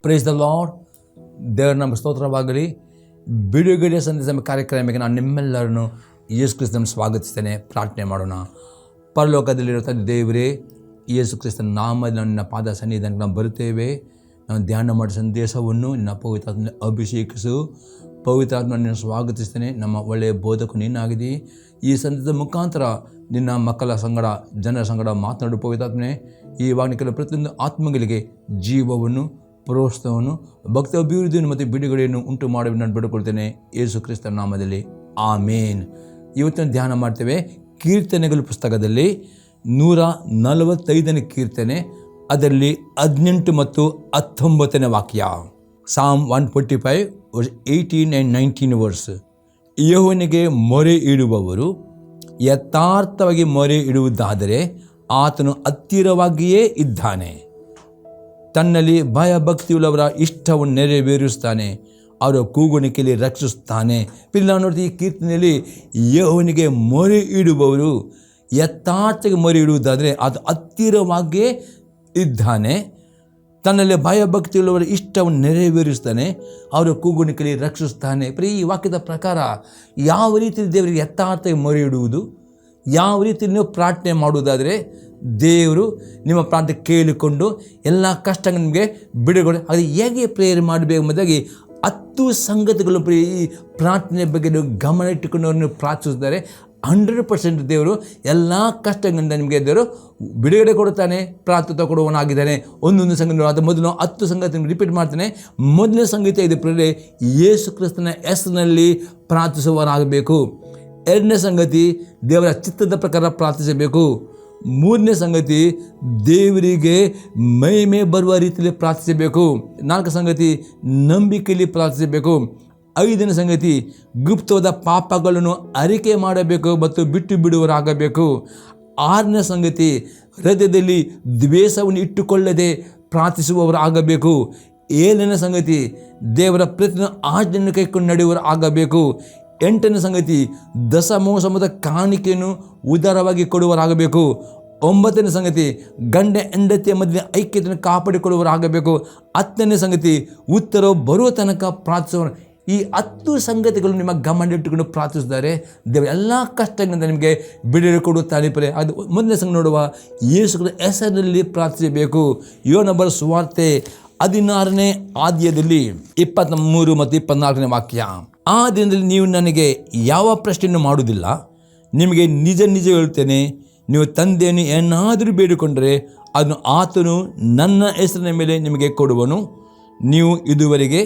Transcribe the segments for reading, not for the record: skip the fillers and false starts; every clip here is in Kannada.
Praise the lord. ದೇವರ ನಮ್ಮ ಸ್ತೋತ್ರವಾಗಲಿ. ಬಿಡುಗಡೆ ಸಂದೇಶ ಕಾರ್ಯಕ್ರಮಕ್ಕೆ ನಾನು ನಿಮ್ಮೆಲ್ಲರನ್ನು ಯೇಸು ಕ್ರಿಸ್ತನ ಸ್ವಾಗತಿಸ್ತೇನೆ. ಪ್ರಾರ್ಥನೆ ಮಾಡೋಣ. ಪರಲೋಕದಲ್ಲಿರೋ ತಂದೆ ದೇವರೇ, ಯೇಸು ಕ್ರಿಸ್ತನ ನಾಮದಲ್ಲಿ ನನ್ನ ಪಾದ ಸನ್ನಿಧಾನಕ್ಕೆ ನಾವು ಬರುತ್ತೇವೆ. ನಾವು ಧ್ಯಾನ ಮಾಡಿದ ಸಂದೇಶವನ್ನು ನಿನ್ನ ಪವಿತ್ರಾತ್ಮನ ಅಭಿಷೇಕಿಸು. ಪವಿತ್ರಾತ್ಮ ನಿನ್ನ ಸ್ವಾಗತಿಸ್ತೇನೆ. ನಮ್ಮ ಒಳ್ಳೆಯ ಬೋಧಕು ನೀನಾಗಿದ್ದಿ. ಈ ಸಂದೇಶದ ಮುಖಾಂತರ ನಿನ್ನ ಮಕ್ಕಳ ಸಂಗಡ, ಜನರ ಸಂಗಡ ಮಾತನಾಡು ಪವಿತ್ರಾತ್ಮನೆ. ಈ ವಾಣಿಕೆಯ ಪ್ರತಿಯೊಂದು ಆತ್ಮಗಳಿಗೆ ಜೀವವನ್ನು, ಪ್ರೋತ್ಸಾಹವನ್ನು, ಭಕ್ತಿ ಅಭಿವೃದ್ಧಿಯನ್ನು ಮತ್ತು ಬಿಡುಗಡೆಯನ್ನು ಉಂಟು ಮಾಡಿ ನಾನು ಬಿಡುಕೊಳ್ತೇನೆ ಯೇಸು ಕ್ರಿಸ್ತನ ನಾಮದಲ್ಲಿ, ಆಮೇನ್. ಇವತ್ತಿನ ಧ್ಯಾನ ಮಾಡ್ತೇವೆ ಕೀರ್ತನೆಗಳ ಪುಸ್ತಕದಲ್ಲಿ 145ನೇ ಕೀರ್ತನೆ, ಅದರಲ್ಲಿ 18 ಮತ್ತು 19ನೇ ವಾಕ್ಯ. Psalm 145 verse 18 and 19 verse. ಯೆಹೋವನಿಗೆ ಮೊರೆ ಇಡುವವರು ಯಥಾರ್ಥವಾಗಿ ಮೊರೆ ಇಡುವುದಾದರೆ ಆತನು ಹತ್ತಿರವಾಗಿಯೇ ಇದ್ದಾನೆ. ತನ್ನಲ್ಲಿ ಭಯಭಕ್ತಿಯುಳ್ಳವರ ಇಷ್ಟವನ್ನು ನೆರವೇರಿಸ್ತಾನೆ. ಅವರ ಕೂಗುಣಿಕೆಯಲ್ಲಿ ರಕ್ಷಿಸ್ತಾನೆ. ಪಿಲ್ಲ ನೋಡಿ, ಈ ಕೀರ್ತನೆಯಲ್ಲಿ ಯೆಹೋವನಿಗೆ ಮೊರೆ ಇಡುವವರು ಯಥಾರ್ಥವಾಗಿ ಮೊರೆ ಇಡುವುದಾದರೆ ಅದು ಹತ್ತಿರವಾಗಿಯೇ ಇದ್ದಾನೆ. ತನ್ನಲ್ಲಿ ಭಯಭಕ್ತಿಯುಳ್ಳವರ ಇಷ್ಟವನ್ನು ನೆರವೇರಿಸ್ತಾನೆ. ಅವರ ಕೂಗುಣಿಕೆಯಲ್ಲಿ ರಕ್ಷಿಸ್ತಾನೆ. ಈ ವಾಕ್ಯದ ಪ್ರಕಾರ ಯಾವ ರೀತಿ ದೇವರಿಗೆ ಯಥಾರ್ಥವಾಗಿ ಮೊರೆ ಇಡುವುದು, ಯಾವ ರೀತಿ ನೀವು ಪ್ರಾರ್ಥನೆ ಮಾಡುವುದಾದರೆ ದೇವರು ನಿಮ್ಮ ಪ್ರಾರ್ಥನೆ ಕೇಳಿಕೊಂಡು ಎಲ್ಲ ಕಷ್ಟಗಳು ನಿಮಗೆ ಬಿಡುಗಡೆ. ಅದು ಹೇಗೆ ಪ್ರೇಯರ್ ಮಾಡಬೇಕು ಎಂಬುದಾಗಿ 10 ಸಂಗತಿಗಳು ಈ ಪ್ರಾರ್ಥನೆ ಬಗ್ಗೆ ನೀವು ಗಮನ ಇಟ್ಟುಕೊಂಡು ಅವ್ರನ್ನು ಪ್ರಾರ್ಥಿಸಿದ್ದಾರೆ. 100% ದೇವರು ಎಲ್ಲ ಕಷ್ಟಗಳಿಂದ ನಿಮಗೆ ದೇವರು ಬಿಡುಗಡೆ ಕೊಡುತ್ತಾನೆ, ಪ್ರಾರ್ಥನೆ ಕೊಡುವವನಾಗಿದ್ದಾನೆ. ಒಂದೊಂದು ಸಂಗತಿ ಅದು ಮೊದಲು 10 ಸಂಗತಿ ರಿಪೀಟ್ ಮಾಡ್ತಾನೆ. ಮೊದಲನೇ ಸಂಗತಿ ಇದು ಪ್ರೇರೆ ಯೇಸು ಕ್ರಿಸ್ತನ ಹೆಸರಿನಲ್ಲಿ ಪ್ರಾರ್ಥಿಸುವವರಾಗಬೇಕು. 2ನೇ ಸಂಗತಿ ದೇವರ ಚಿತ್ತದ ಪ್ರಕಾರ ಪ್ರಾರ್ಥಿಸಬೇಕು. 3ನೇ ಸಂಗತಿ ದೇವರಿಗೆ ಮಹಿಮೆ ಬರುವ ರೀತಿಯಲ್ಲಿ ಪ್ರಾರ್ಥಿಸಬೇಕು. 4ನೇ ಸಂಗತಿ ನಂಬಿಕೆಯಲ್ಲಿ ಪ್ರಾರ್ಥಿಸಬೇಕು. 5ನೇ ಸಂಗತಿ ಗುಪ್ತವಾದ ಪಾಪಗಳನ್ನು ಅರಿಕೆ ಮಾಡಬೇಕು ಮತ್ತು ಬಿಟ್ಟು ಬಿಡುವವರಾಗಬೇಕು. 6ನೇ ಸಂಗತಿ ಹೃದಯದಲ್ಲಿ ದ್ವೇಷವನ್ನು ಇಟ್ಟುಕೊಳ್ಳದೆ ಪ್ರಾರ್ಥಿಸುವವರಾಗಬೇಕು. 7ನೇ ಸಂಗತಿ ದೇವರ ಪ್ರತಿಯೊಂದು ಆಜ್ಞೆಯನ್ನು ಕೈಕೊಂಡು ನಡೆಯುವವರು ಆಗಬೇಕು. 8ನೇ ಸಂಗತಿ ದಶಮೋಸಮದ ಕಾಣಿಕೆಯನ್ನು ಉದಾರವಾಗಿ ಕೊಡುವವರಾಗಬೇಕು. 9ನೇ ಸಂಗತಿ ಗಂಡ ಹೆಂಡತಿಯ ಮಧ್ಯೆ ಐಕ್ಯತೆಯನ್ನು ಕಾಪಾಡಿಕೊಳ್ಳುವವರಾಗಬೇಕು. 10ನೇ ಸಂಗತಿ ಉತ್ತರವು ಬರುವ ತನಕ ಪ್ರಾರ್ಥಿಸುವ. ಈ 10 ಸಂಗತಿಗಳು ನಿಮ್ಮ ಗಮನ ಇಟ್ಟುಕೊಂಡು ಪ್ರಾರ್ಥಿಸಿದ್ದಾರೆ. ದೇವರು ಎಲ್ಲ ಕಷ್ಟಗಳಿಂದ ನಿಮಗೆ ಬಿಡುಗಡೆ ಕೊಡುತ್ತಾನೆ. ಅದು ಮೊದಲನೇ ಸಂಗತಿ ನೋಡುವ, ಯೇಸುಗಳ ಹೆಸರಿನಲ್ಲಿ ಪ್ರಾರ್ಥಿಸಬೇಕು. ಯೋಹನ ಸುವಾರ್ತೆ 16ನೇ ಅಧ್ಯಾಯದಲ್ಲಿ 23 ಮತ್ತು 24ನೇ ವಾಕ್ಯ. ಆ ದಿನದಲ್ಲಿ ನೀವು ನನಗೆ ಯಾವ ಪ್ರಶ್ನೆಯನ್ನು ಮಾಡುವುದಿಲ್ಲ. ನಿಮಗೆ ನಿಜ ನಿಜ ಹೇಳ್ತೇನೆ, ನೀವು ತಂದೆಯನ್ನು ಏನಾದರೂ ಬೇಡಿಕೊಂಡರೆ ಅದನ್ನು ಆತನು ನನ್ನ ಹೆಸರಿನ ಮೇಲೆ ನಿಮಗೆ ಕೊಡುವನು. ನೀವು ಇದುವರೆಗೆ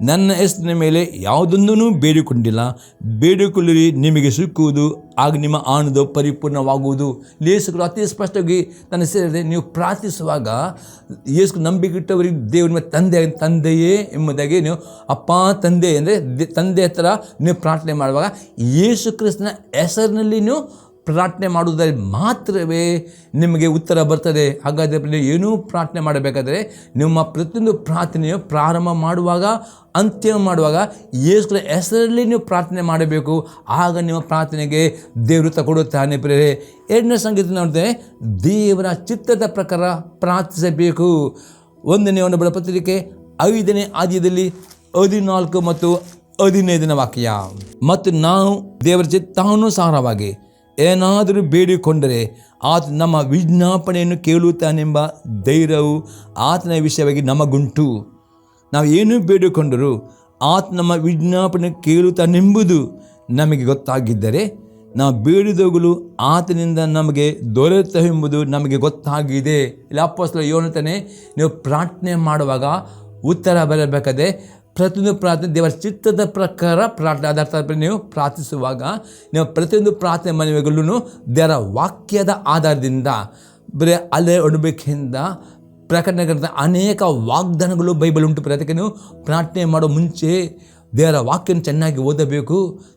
ನನ್ನ ಹೆಸರಿನ ಮೇಲೆ ಯಾವುದೊಂದೂ ಬೇಡಿಕೊಂಡಿಲ್ಲ. ಬೇಡಿಕೊಳ್ಳಿರಿ, ನಿಮಗೆ ಸಿಕ್ಕುವುದು, ಆಗ ನಿಮ್ಮ ಆನಂದ ಪರಿಪೂರ್ಣವಾಗುವುದು. ಯೇಸುಗಳು ಅತಿ ಸ್ಪಷ್ಟವಾಗಿ ನನ್ನ ಸೇರಿದೆ. ನೀವು ಪ್ರಾರ್ಥಿಸುವಾಗ ಯೇಸು ನಂಬಿಕೆಟ್ಟವರಿಗೆ ದೇವರ ತಂದೆಯೇ ಎಂಬುದಾಗಿ ನೀವು ಅಪ್ಪ ತಂದೆ ಅಂದರೆ ತಂದೆ ಹತ್ರ ನೀವು ಪ್ರಾರ್ಥನೆ ಮಾಡುವಾಗ ಯೇಸು ಕ್ರಿಸ್ತನ ಹೆಸರಿನಲ್ಲಿ ನೀವು ಪ್ರಾರ್ಥನೆ ಮಾಡುವುದಾದರೆ ಮಾತ್ರವೇ ನಿಮಗೆ ಉತ್ತರ ಬರ್ತದೆ. ಹಾಗಾದರೆ ಏನೂ ಪ್ರಾರ್ಥನೆ ಮಾಡಬೇಕಾದ್ರೆ ನಿಮ್ಮ ಪ್ರತಿಯೊಂದು ಪ್ರಾರ್ಥನೆಯು ಪ್ರಾರಂಭ ಮಾಡುವಾಗ, ಅಂತ್ಯ ಮಾಡುವಾಗ ಯೇಸುಗಳ ಹೆಸರಲ್ಲಿ ನೀವು ಪ್ರಾರ್ಥನೆ ಮಾಡಬೇಕು. ಆಗ ನಿಮ್ಮ ಪ್ರಾರ್ಥನೆಗೆ ದೇವರು ಕೊಡುತ್ತಾನೆ. ಪ್ರೇರೆ 2ನೇ ಸಂಗತಿ ನೋಡಿದ್ರೆ ದೇವರ ಚಿತ್ತದ ಪ್ರಕಾರ ಪ್ರಾರ್ಥಿಸಬೇಕು. 1ನೇ ಬಡ ಪತ್ರಿಕೆ 5ನೇ ಅಧ್ಯಾಯದಲ್ಲಿ 14 ಮತ್ತು 15ನೇ ವಾಕ್ಯ. ಮತ್ತು ನಾವು ದೇವರ ಚಿತ್ತಾನುಸಾರವಾಗಿ ಏನಾದರೂ ಬೇಡಿಕೊಂಡರೆ ಆತ ನಮ್ಮ ವಿಜ್ಞಾಪನೆಯನ್ನು ಕೇಳುತ್ತಾನೆಂಬ ಧೈರ್ಯವು ಆತನ ವಿಷಯವಾಗಿ ನಮಗುಂಟು. ನಾವು ಏನೂ ಬೇಡಿಕೊಂಡರೂ ಆತ ನಮ್ಮ ವಿಜ್ಞಾಪನೆ ಕೇಳುತ್ತಾನೆಂಬುದು ನಮಗೆ ಗೊತ್ತಾಗಿದ್ದರೆ ನಾವು ಬೇಡಿದವುಗಳು ಆತನಿಂದ ನಮಗೆ ದೊರೆಯುತ್ತವೆಂಬುದು ನಮಗೆ ಗೊತ್ತಾಗಿದೆ. ಇಲ್ಲಿ ಅಪೊಸ್ತಲ ಯೋಹನನೇ, ನೀವು ಪ್ರಾರ್ಥನೆ ಮಾಡುವಾಗ ಉತ್ತರ ಬರಬೇಕಾದ್ರೆ ಪ್ರತಿಯೊಂದು ಪ್ರಾರ್ಥನೆ ದೇವರ ಚಿತ್ತದ ಪ್ರಕಾರ ಪ್ರಾರ್ಥನೆ. ಅದರ ನೀವು ಪ್ರಾರ್ಥಿಸುವಾಗ ನೀವು ಪ್ರತಿಯೊಂದು ಪ್ರಾರ್ಥನೆ ಮನವಿಗಳನ್ನು ದೇವರ ವಾಕ್ಯದ ಆಧಾರದಿಂದ ಬರೀ ಅಲ್ಲೇ ಒಡಬೇಕಿಂದ ಪ್ರಕಟಣೆ ಅನೇಕ ವಾಗ್ದಾನಗಳು ಬೈಬಲ್ ಉಂಟು. ಅದಕ್ಕೆ ನೀವು ಪ್ರಾರ್ಥನೆ ಮಾಡೋ ಮುಂಚೆ ದೇವರ ವಾಕ್ಯವನ್ನು ಚೆನ್ನಾಗಿ ಓದಬೇಕು,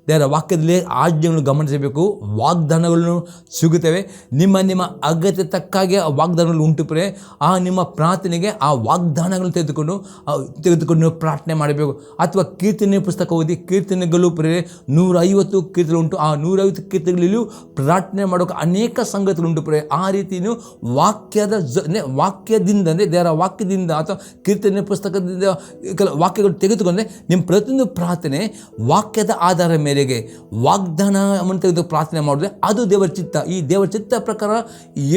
ದೇವರ ವಾಕ್ಯದಲ್ಲಿ ಆಜ್ಞೆಗಳನ್ನು ಗಮನಿಸಬೇಕು, ವಾಗ್ದಾನಗಳನ್ನು ಸಿಗುತ್ತವೆ. ನಿಮ್ಮ ಅಗತ್ಯ ತಕ್ಕಾಗಿ ಆ ವಾಗ್ದಾನಗಳು ಉಂಟು ಪ್ರೆ. ಆ ನಿಮ್ಮ ಪ್ರಾರ್ಥನೆಗೆ ಆ ವಾಗ್ದಾನಗಳನ್ನು ತೆಗೆದುಕೊಂಡು ನೀವು ಪ್ರಾರ್ಥನೆ ಮಾಡಬೇಕು. ಅಥವಾ ಕೀರ್ತನೆ ಪುಸ್ತಕ ಓದಿ, ಕೀರ್ತನೆಗಳು ಪ್ರೆ 150 ಕೀರ್ತನೆ ಉಂಟು. ಆ 150 ಕೀರ್ತನೆಗಳಲ್ಲೂ ಪ್ರಾರ್ಥನೆ ಮಾಡೋಕೆ ಅನೇಕ ಸಂಗತಿಗಳು ಉಂಟು ಪ್ರೆ. ಆ ರೀತಿ ನೀವು ವಾಕ್ಯದಿಂದ ಅಂದರೆ ದೇವರ ವಾಕ್ಯದಿಂದ ಅಥವಾ ಕೀರ್ತನೆ ಪುಸ್ತಕದಿಂದ ವಾಕ್ಯಗಳು ತೆಗೆದುಕೊಂಡ್ರೆ ನಿಮ್ಮ ಪ್ರತಿಯೊಂದು ಪ್ರಾರ್ಥನೆ ವಾಕ್ಯದ ಆಧಾರ ಮೇರೆಗೆ ವಾಗ್ದಾನವನ್ನು ತೆಗೆದು ಪ್ರಾರ್ಥನೆ ಮಾಡಿದ್ರೆ ಅದು ದೇವರ ಚಿತ್ತ. ಈ ದೇವರ ಚಿತ್ತ ಪ್ರಕಾರ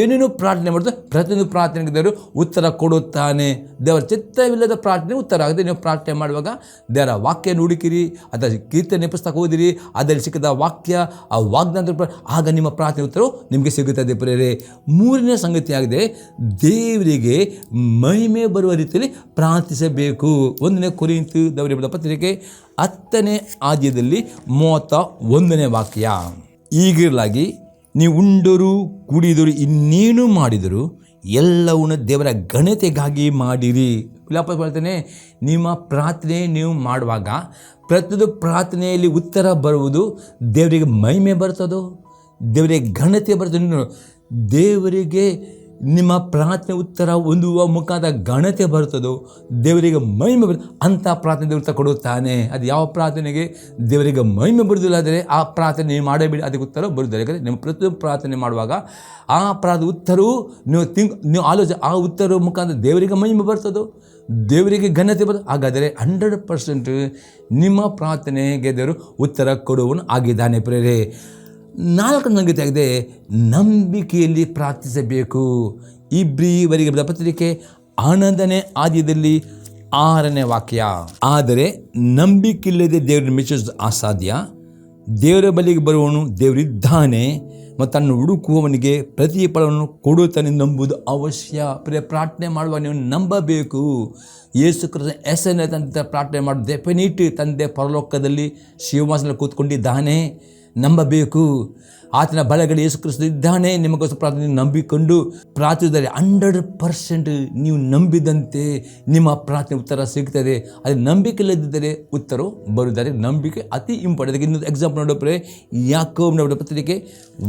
ಏನೇನು ಪ್ರಾರ್ಥನೆ ಮಾಡಿದ್ರೆ ಪ್ರತಿಯೊಂದು ಪ್ರಾರ್ಥನೆಗೆ ದೇವರು ಉತ್ತರ ಕೊಡುತ್ತಾನೆ. ದೇವರ ಚಿತ್ತವಿಲ್ಲದ ಪ್ರಾರ್ಥನೆ ಉತ್ತರ ಆಗುತ್ತೆ. ನೀವು ಪ್ರಾರ್ಥನೆ ಮಾಡುವಾಗ ದೇವರ ವಾಕ್ಯ ಹುಡುಕಿರಿ, ಅದರ ಕೀರ್ತನೆ ಪುಸ್ತಕ ಓದಿರಿ, ಅದರಲ್ಲಿ ಸಿಕ್ಕಿದ ವಾಕ್ಯ ಆ ವಾಗ್ದಾನ, ಆಗ ನಿಮ್ಮ ಪ್ರಾರ್ಥನೆ ಉತ್ತರವು ನಿಮಗೆ ಸಿಗುತ್ತದೆ ಪ್ರೇರೆ. ಮೂರನೇ ಸಂಗತಿಯಾಗಿದೆ, ದೇವರಿಗೆ ಮಹಿಮೆ ಬರುವ ರೀತಿಯಲ್ಲಿ ಪ್ರಾರ್ಥಿಸಬೇಕು. 1 ಕೊರಿಂಥದವರ ಪತ್ರಿಕೆ 10ನೇ ಅಧ್ಯಾಯದಲ್ಲಿ 31ನೇ ವಾಕ್ಯ. ಈಗಿರಲಾಗಿ ನೀವು ಉಂಡರು ಕುಡಿದರು ಇನ್ನೇನು ಮಾಡಿದರು ಎಲ್ಲವನ್ನು ದೇವರ ಘನತೆಗಾಗಿ ಮಾಡಿರಿ. ವಾಪಸ್ ಹೇಳ್ತೇನೆ, ನಿಮ್ಮ ಪ್ರಾರ್ಥನೆ ನೀವು ಮಾಡುವಾಗ ಪ್ರತಿಯೊಂದು ಪ್ರಾರ್ಥನೆಯಲ್ಲಿ ಉತ್ತರ ಬರುವುದು ದೇವರಿಗೆ ಮಹಿಮೆ ಬರ್ತದೋ, ದೇವರಿಗೆ ಘನತೆ ಬರ್ತದೆ. ದೇವರಿಗೆ ನಿಮ್ಮ ಪ್ರಾರ್ಥನೆ ಉತ್ತರ ಹೊಂದುವ ಮುಖಾಂತರ ಘನತೆ ಬರ್ತದೋ, ದೇವರಿಗೆ ಮಹಿಮೆ ಅಂಥ ಪ್ರಾರ್ಥನೆ ಉತ್ತರ ಕೊಡುತ್ತಾನೆ. ಅದು ಯಾವ ಪ್ರಾರ್ಥನೆಗೆ ದೇವರಿಗೆ ಮಹಿಮೆ ಬರುವುದಿಲ್ಲ ಆದರೆ ಆ ಪ್ರಾರ್ಥನೆ ನೀವು ಮಾಡಬೇಡಿ, ಅದಕ್ಕೆ ಉತ್ತರ ಬರುವುದಿಲ್ಲ. ಯಾಕಂದರೆ ನಿಮ್ಮ ಪ್ರತಿಯೊಂದು ಪ್ರಾರ್ಥನೆ ಮಾಡುವಾಗ ಆ ಪ್ರಾರ್ಥನೆ ಉತ್ತರವು ನೀವು ಆಲೋಚನೆ ಆ ಉತ್ತರ ಮುಖಾಂತರ ದೇವರಿಗೆ ಮಹಿಮೆ ಬರ್ತದೋ, ದೇವರಿಗೆ ಘನತೆ ಬರ್ತದೆ. ಹಾಗಾದರೆ 100% ನಿಮ್ಮ ಪ್ರಾರ್ಥನೆಗೆ ದೇವರು ಉತ್ತರ ಕೊಡುವನು ಆಗಿದ್ದಾನೆ ಪ್ರೇರೆ. 4ನೇ ಸಂಗತಿ ಆಗಿದೆ, ನಂಬಿಕೆಯಲ್ಲಿ ಪ್ರಾರ್ಥಿಸಬೇಕು. ಇಬ್ರಿಯವರಿಗೆ ಬರೆದ ಪತ್ರಿಕೆ 11ನೇ ಅಧ್ಯಾಯದಲ್ಲಿ 6ನೇ ವಾಕ್ಯ. ಆದರೆ ನಂಬಿಕೆಯಿಲ್ಲದೆ ದೇವರನ್ನು ಮೆಚ್ಚಿಸುವುದು ಅಸಾಧ್ಯ. ದೇವರ ಬಳಿಗೆ ಬರುವವನು ದೇವರಿದ್ದಾನೆ ಮತ್ತು ತನ್ನ ಹುಡುಕುವವನಿಗೆ ಪ್ರತಿಫಲವನ್ನು ಕೊಡುತ್ತಾನೆ ನಂಬುವುದು ಅವಶ್ಯ. ಪ್ರಾರ್ಥನೆ ಮಾಡುವಾಗ ನೀವು ನಂಬಬೇಕು. ಯೇಸು ಕ್ರಿಸ್ತನ ಹೆಸರಿನ ತಂದೆ ಪ್ರಾರ್ಥನೆ ಮಾಡಿ ಡೆಫಿನಿಟ್ ತಂದೆ ಪರಲೋಕದಲ್ಲಿ ಶಿವವಾಸದಲ್ಲಿ ಕೂತ್ಕೊಂಡಿದ್ದಾನೆ, ನಂಬಬೇಕು. ಆತನ ಬಲಗಡೆ ಯೇಸು ಕ್ರಿಸ್ತ ಇದ್ದಾನೆ. ನಿಮಗೋಸ್ಕರ ಪ್ರಾರ್ಥನೆ ನಂಬಿಕೊಂಡು ಪ್ರಾರ್ಥಿಸಿದರೆ 100% ನೀವು ನಂಬಿದಂತೆ ನಿಮ್ಮ ಪ್ರಾರ್ಥನೆ ಉತ್ತರ ಸಿಗ್ತದೆ. ಅದು ನಂಬಿಕೆ ಇಲ್ಲದಿದ್ದರೆ ಉತ್ತರ ಬರುತ್ತಾರೆ. ನಂಬಿಕೆ ಅತಿ ಇಂಪಾರ್ಟೆಂಟ್. ಅದಕ್ಕೆ ಇನ್ನೊಂದು ಎಕ್ಸಾಂಪಲ್ ನೋಡೋಪ್ರೆ, ಯಾಕೋಬನ ಪತ್ರಿಕೆ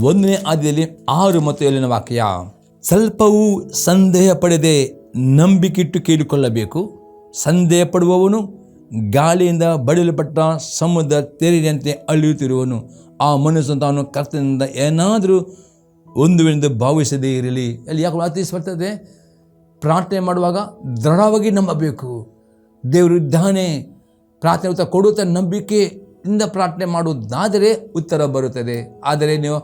1ನೇ ಅಧ್ಯಾಯದಲ್ಲಿ 6 ಮತ್ತು 7ನೇ ವಾಕ್ಯ. ಸ್ವಲ್ಪವೂ ಸಂದೇಹ ಪಡದೆ ನಂಬಿಕೆಯಿಟ್ಟು ಕೇಳಿಕೊಳ್ಳಬೇಕು. ಸಂದೇಹ ಪಡುವವನು ಗಾಳಿಯಿಂದ ಬಡಿಯಲ್ಪಟ್ಟ ಸಮುದ್ರ ತೆರೆದಂತೆ ಅಳೆಯುತ್ತಿರುವನು. ಆ ಮನುಷ್ಯನು ತಾನು ಕರ್ತನಿಂದ ಏನಾದರೂ ಒಂದುವೆಂದು ಭಾವಿಸದೇ ಇರಲಿ. ಅಲ್ಲಿ ಯಾಕೆ ಆತಿಸ್ ಬರ್ತದೆ? ಪ್ರಾರ್ಥನೆ ಮಾಡುವಾಗ ದೃಢವಾಗಿ ನಂಬಬೇಕು. ದೇವರು ಇದ್ದಾನೆ, ಪ್ರಾರ್ಥನೆ ಉತ್ತರ ಕೊಡುತ್ತಾ ನಂಬಿಕೆಯಿಂದ ಪ್ರಾರ್ಥನೆ ಮಾಡುವುದಾದರೆ ಉತ್ತರ ಬರುತ್ತದೆ. ಆದರೆ ನೀವು